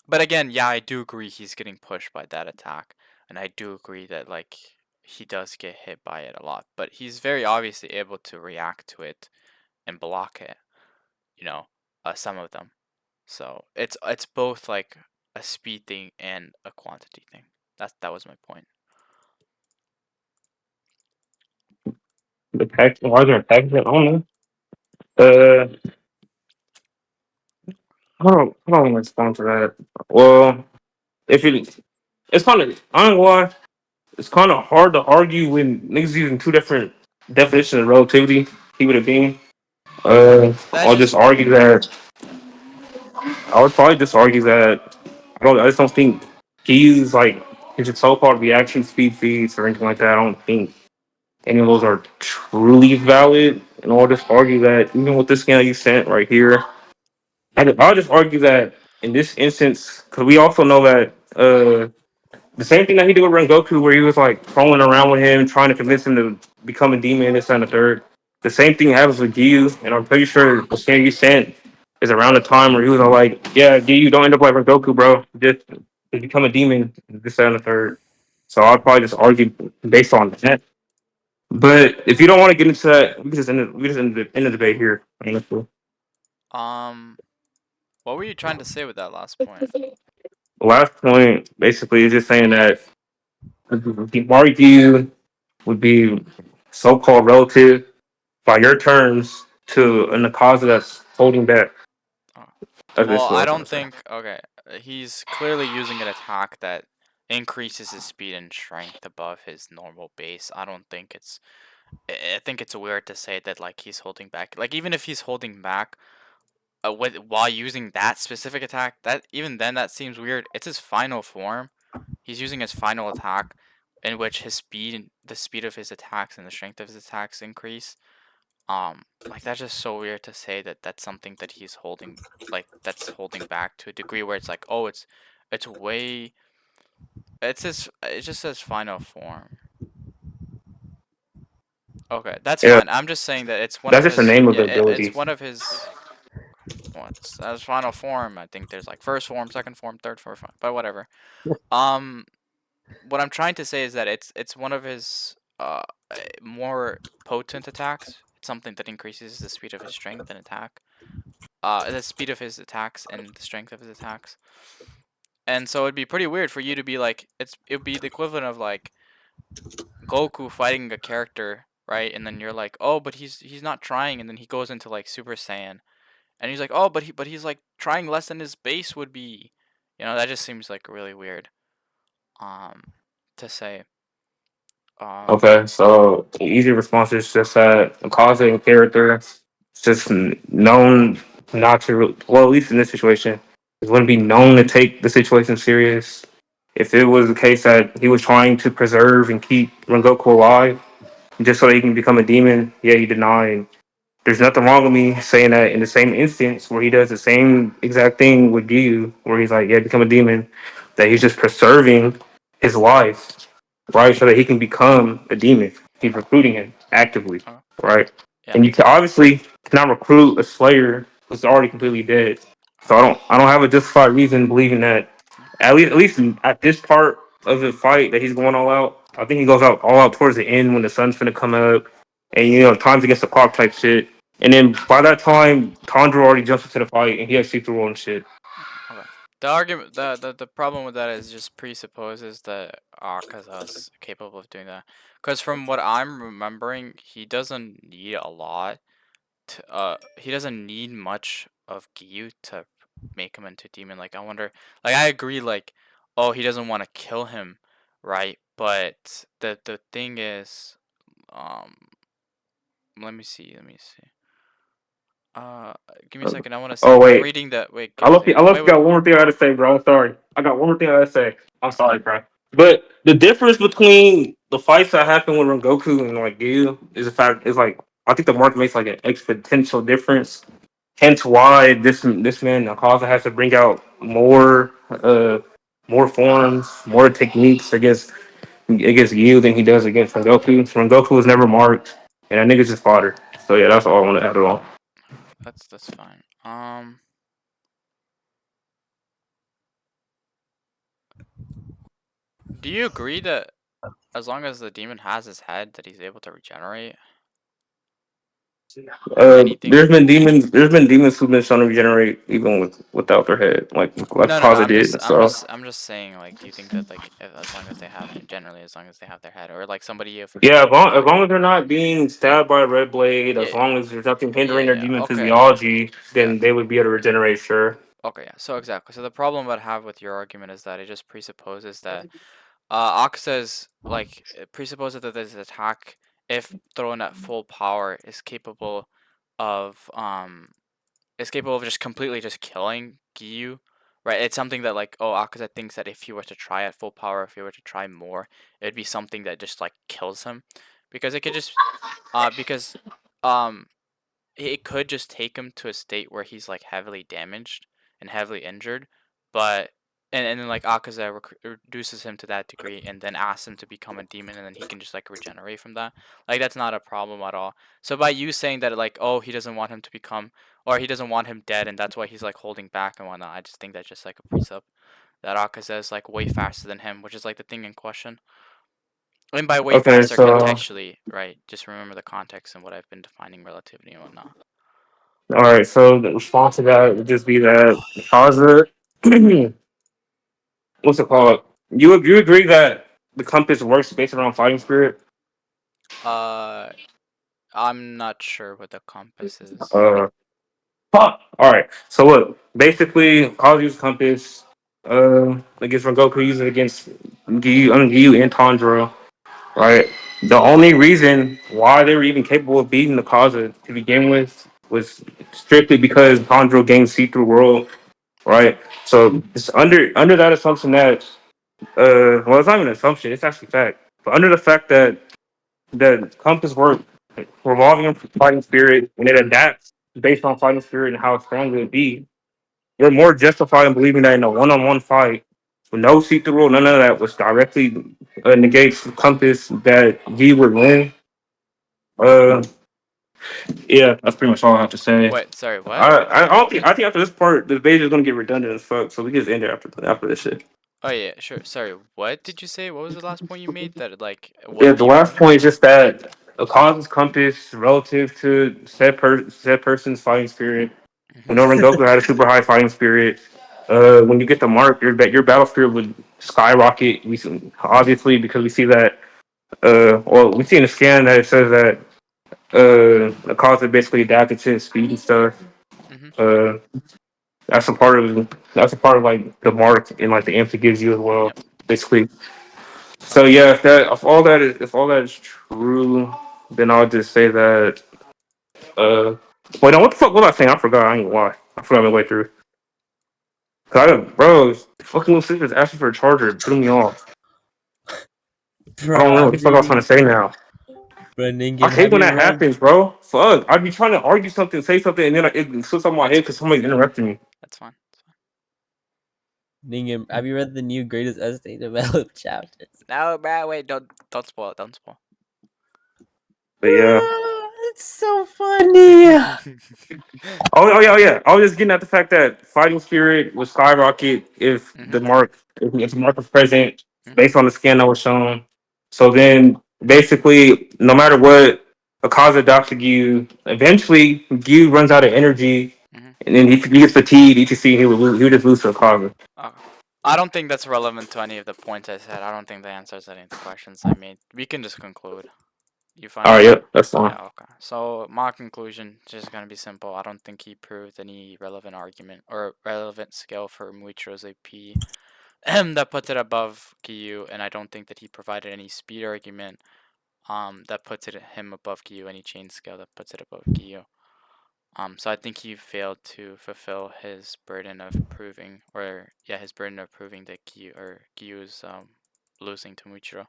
but again, yeah, I do agree he's getting pushed by that attack, and I do agree that like he does get hit by it a lot, but he's very obviously able to react to it and block it, you know, some of them. So it's both like a speed thing and a quantity thing. That was my point. The pack, why is there a package? I don't know. Uh, I don't want to respond to that. Well, if it's kind of, I don't know why. It's kind of hard to argue when niggas using two different definitions of relativity. He would have been. That I'll just just argue that. I would probably just argue that I don't. I just don't think he used like his so-called reaction speed feeds or anything like that. I don't think any of those are truly valid. And I'll just argue that even with this scan you sent right here, I'll just argue that in this instance, because we also know that the same thing that he did with Rengoku, where he was like crawling around with him, trying to convince him to become a demon, this and the third. The same thing happens with Giyu, and I'm pretty sure the scan you sent is around the time where he was all like, "Yeah, Giyu, don't end up like Rengoku, bro. Just become a demon, this and the third." So I'd probably just argue based on that. But if you don't want to get into that, we just end the debate here. Honestly. um what were you trying to say with that last point? The last point basically is just saying that the argue would be so-called relative by your terms to an cause that's holding back. Oh. That's Well, basically I what I'm trying don't to say. think okay. He's clearly using an attack that increases his speed and strength above his normal base. I don't think it's I think it's weird to say that like he's holding back. Like even if he's holding back with while using that specific attack, that even then that seems weird. It's his final form. He's using his final attack, in which the speed of his attacks and the strength of his attacks increase. Like that's just so weird to say that that's something that he's holding, like that's holding back to a degree where it's like, oh, it's way, it's just his final form. Okay, that's Yeah, fine. I'm just saying that it's one that's of just the his, name of yeah, the ability. it's one of his what's his final form. I think there's like first form, second form, third form, but whatever. Um, what I'm trying to say is that it's one of his more potent attacks. It's something that increases the speed of his strength and attack. The speed of his attacks and the strength of his attacks. And so it'd be pretty weird for you to be like, it'd be the equivalent of like Goku fighting a character, right? And then you're like, oh, but he's not trying, and then he goes into like Super Saiyan, and he's like, oh, but he's like trying less than his base would be. You know, that just seems like really weird. Um, to say. Um, Okay, so the easy response is just that the cause and character is just known not to, well, at least in this situation, is going to be known to take the situation serious. If it was the case that he was trying to preserve and keep Rengoku alive just so he can become a demon, yeah, he denied. There's nothing wrong with me saying that in the same instance where he does the same exact thing with Giyu, where he's like, yeah, become a demon, that he's just preserving his life, right? So that he can become a demon. He's recruiting him actively, uh, right? yeah. And you can obviously cannot recruit a Slayer who's already completely dead. So Okay. I don't have a justified reason believing that at least at this part of the fight that he's going all out. I think he goes out all out towards the end when the sun's finna come up, and times against the clock type shit. And then by that time, Tundra already jumps into the fight, and he has see through and shit. Okay. The argument, the problem with that is just presupposes that Akaza's capable of doing that. Because from what I'm remembering, he doesn't need a lot. He doesn't need much of Giyu to make him into demon. Like I wonder, like I agree, like oh he doesn't want to kill him, right? But the thing is, um, let me see. Uh, give me a second. I want to Oh see. I'm wait, reading that. Wait, give me a I second. left Wait, wait. got one more thing I gotta say, bro. I'm sorry. I got one more thing I gotta say. I'm sorry, bro. But the difference between the fights that happen with Rengoku and like Giyu is a fact. Is like I think the mark makes like an exponential difference. Hence why this man Akaza has to bring out more forms, more techniques against Giyu than he does against Rengoku. Rengoku was never marked, and that nigga's just fodder. So yeah, that's all I want to add on. That's fine. Do you agree that as long as the demon has his head, that he's able to regenerate? Anything? There's been demons who've been shown to regenerate even without their head, like No. Kaza did. So I'm just saying. Like, do you think that like as long as they have generally as long as they have their head, or like somebody if yeah, as like long as they're not being stabbed by a red blade, as yeah long as there's nothing hindering their demon okay physiology, yeah then they would be able to regenerate. Sure. okay yeah. So exactly. So the problem I have with your argument is that it just presupposes that Akaza's like it presupposes that this attack, if thrown at full power, of um is capable of just completely just killing Giyu, right? It's something that like Akaza thinks that if he were to try at full power, if he were to try more, it'd be something that just like kills him, because it could just because um it could just take him to a state where he's like heavily damaged and heavily injured, but and then like Akaza reduces him to that degree and then asks him to become a demon and then he can just like regenerate from that. Like that's not a problem at all. So by you saying that like he doesn't want him to become, or he doesn't want him dead and that's why he's like holding back and whatnot, I just think that's just like a presup that Akaza is like way faster than him, which is like the thing in question. And by way Okay, faster so contextually, right? Just remember the context and what I've been defining relativity and whatnot. all right, so the response to that would just be that Kaza, what's it called? You agree that the compass works based around fighting spirit? Uh, I'm not sure what the compass is. Uh, Fuck. All right. So look, basically, Kaza uses compass. Against Rengoku, uses it against Giyu and Tanjiro. Right. The only reason why they were even capable of beating the Kaza to begin with was strictly because Tanjiro gained see through world. Right. So it's under that assumption that well, it's not even an assumption. It's actually fact. But under the fact that compass work revolving around fighting spirit and it adapts based on fighting spirit and how strong it would be, you're more justified in believing that in a one-on-one fight with no see-through rule, none of that, which directly negates the compass that G would win. Uh, yeah, that's pretty much all I have to say. Wait, sorry, what? I don't think I think after this part, the debate is gonna get redundant as fuck. So we just end it after this shit. Oh yeah, sure. Sorry, what did you say? What was the last point you made? That like, Yeah, what the do you? last point is just that a cause's compass relative to said person's fighting spirit. We Mhm. know Rengoku had a super high fighting spirit. When you get the mark, your battle spirit would skyrocket. Obviously because we see that. Well, we see in the scan that it says that the cause basically adapted to his speed and stuff. Mhm. Uh, that's a part of like the mark and like the amp it gives you as well, Yep. basically. So Okay. yeah, if all that is true, then I'll just say that. Wait, no, what the fuck was I saying? I forgot. I ain't gonna lie. I forgot my way through. Bro, fucking little sister's asking for a charger. It threw me off. I don't know Bruh, what the fuck I was trying to say now. I Ningen, hate have when you that read happens, bro. Fuck. I'd be trying to argue something, say something, and then it slips out my That's head because somebody's interrupting me. that's fine. Ningen? Have you read the new greatest essay developed chapters? No, bro, wait, don't spoil it. Don't spoil. But yeah. Bruh, it's so funny. Oh yeah. I was just getting at the fact that fighting spirit would skyrocket if Mhm. if the mark was present Mhm. based on the scan that was shown. So then basically, no matter what Akaza adopts to Gyu, eventually Gyu runs out of energy Mhm. and then he gets fatigued, etc. He would just lose to Akaza. Okay. I don't think that's relevant to any of the points I said. I don't think the answers any of the questions I made. We can just conclude. You fine with Alright, that? yep, that's fine. Yeah, okay. So my conclusion is just gonna be simple. I don't think he proved any relevant argument or relevant skill for Muichiro's AP that puts it above Giyu, and I don't think that he provided any speed argument that puts him above Giyu, any chain skill that puts it above Giyu. So I think he failed to fulfill his burden of proving, or yeah, his burden of proving that Giyu is losing to Muichiro.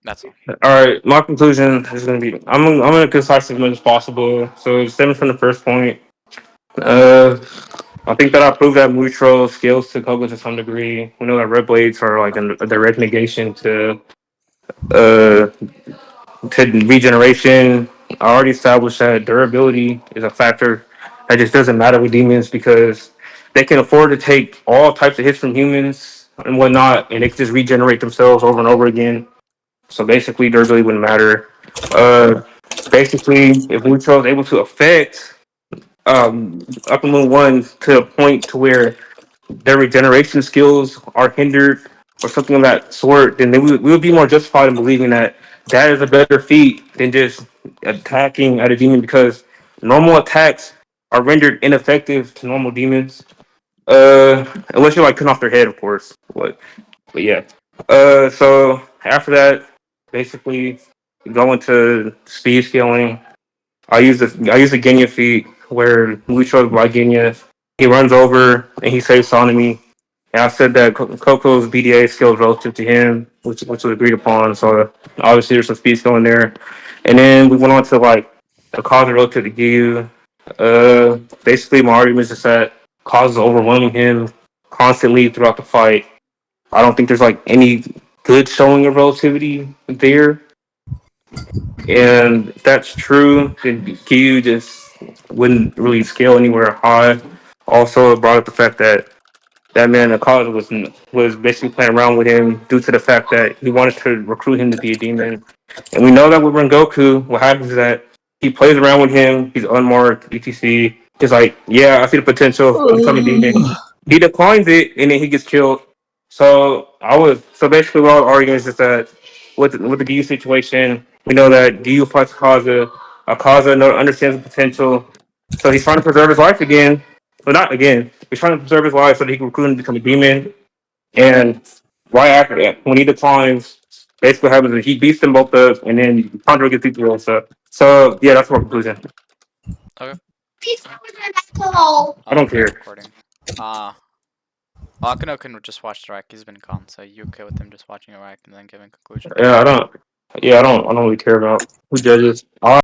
That's all. All right, my conclusion is gonna be I'm gonna concise as much as possible. So stemming from the first point, uh, I think that I proved that Muichiro scales to Koga to some degree. We know that red blades are like a direct negation uh to regeneration. I already established that durability is a factor that just doesn't matter with demons because they can afford to take all types of hits from humans and whatnot, and they can just regenerate themselves over and over again. So basically, durability wouldn't matter. Uh, basically, if Mucho is able to affect Upper Moon One to a point to where their regeneration skills are hindered or something of that sort, then we would be more justified in believing that that is a better feat than just attacking at a demon because normal attacks are rendered ineffective to normal demons. Unless you're like cutting off their head, of course. But yeah. So after that, basically go into speed scaling. I use the Genya feat where Lucho by Genya. He runs over and he saves Sonami. And I said that Coco's BDA skill is relative to him, which was agreed upon. So obviously there's some speed scaling there. And then we went on to like the cause relative to Giyu. Basically my argument is just that cause is overwhelming him constantly throughout the fight. I don't think there's like any good showing of relativity there. And if that's true, then Giyu just wouldn't really scale anywhere high. Also, it brought up the fact that that man in college was basically playing around with him due to the fact that he wanted to recruit him to be a demon. And we know that with Rengoku, what happens is that he plays around with him. He's unmarked, etc. He's like, yeah, I see the potential of becoming demon. He declines it, and then he gets killed. So basically, what I was arguing is just that with the Giyu situation, we know that Giyu fights Akaza. Akaza understands the potential, so he's trying to preserve his life again. Well, not again. He's trying to preserve his life so that he can recruit him to become a demon. And right after that, when he declines, basically what happens is he beats them both up, and then Pandora gets beat and stuff. So yeah, that's my conclusion. Okay. I don't care. Recording. Well, Akano can just watch the rack. He's been gone, so you okay with him just watching a rack and then giving conclusion? Yeah, I don't. Yeah, I don't. I don't really care about who judges.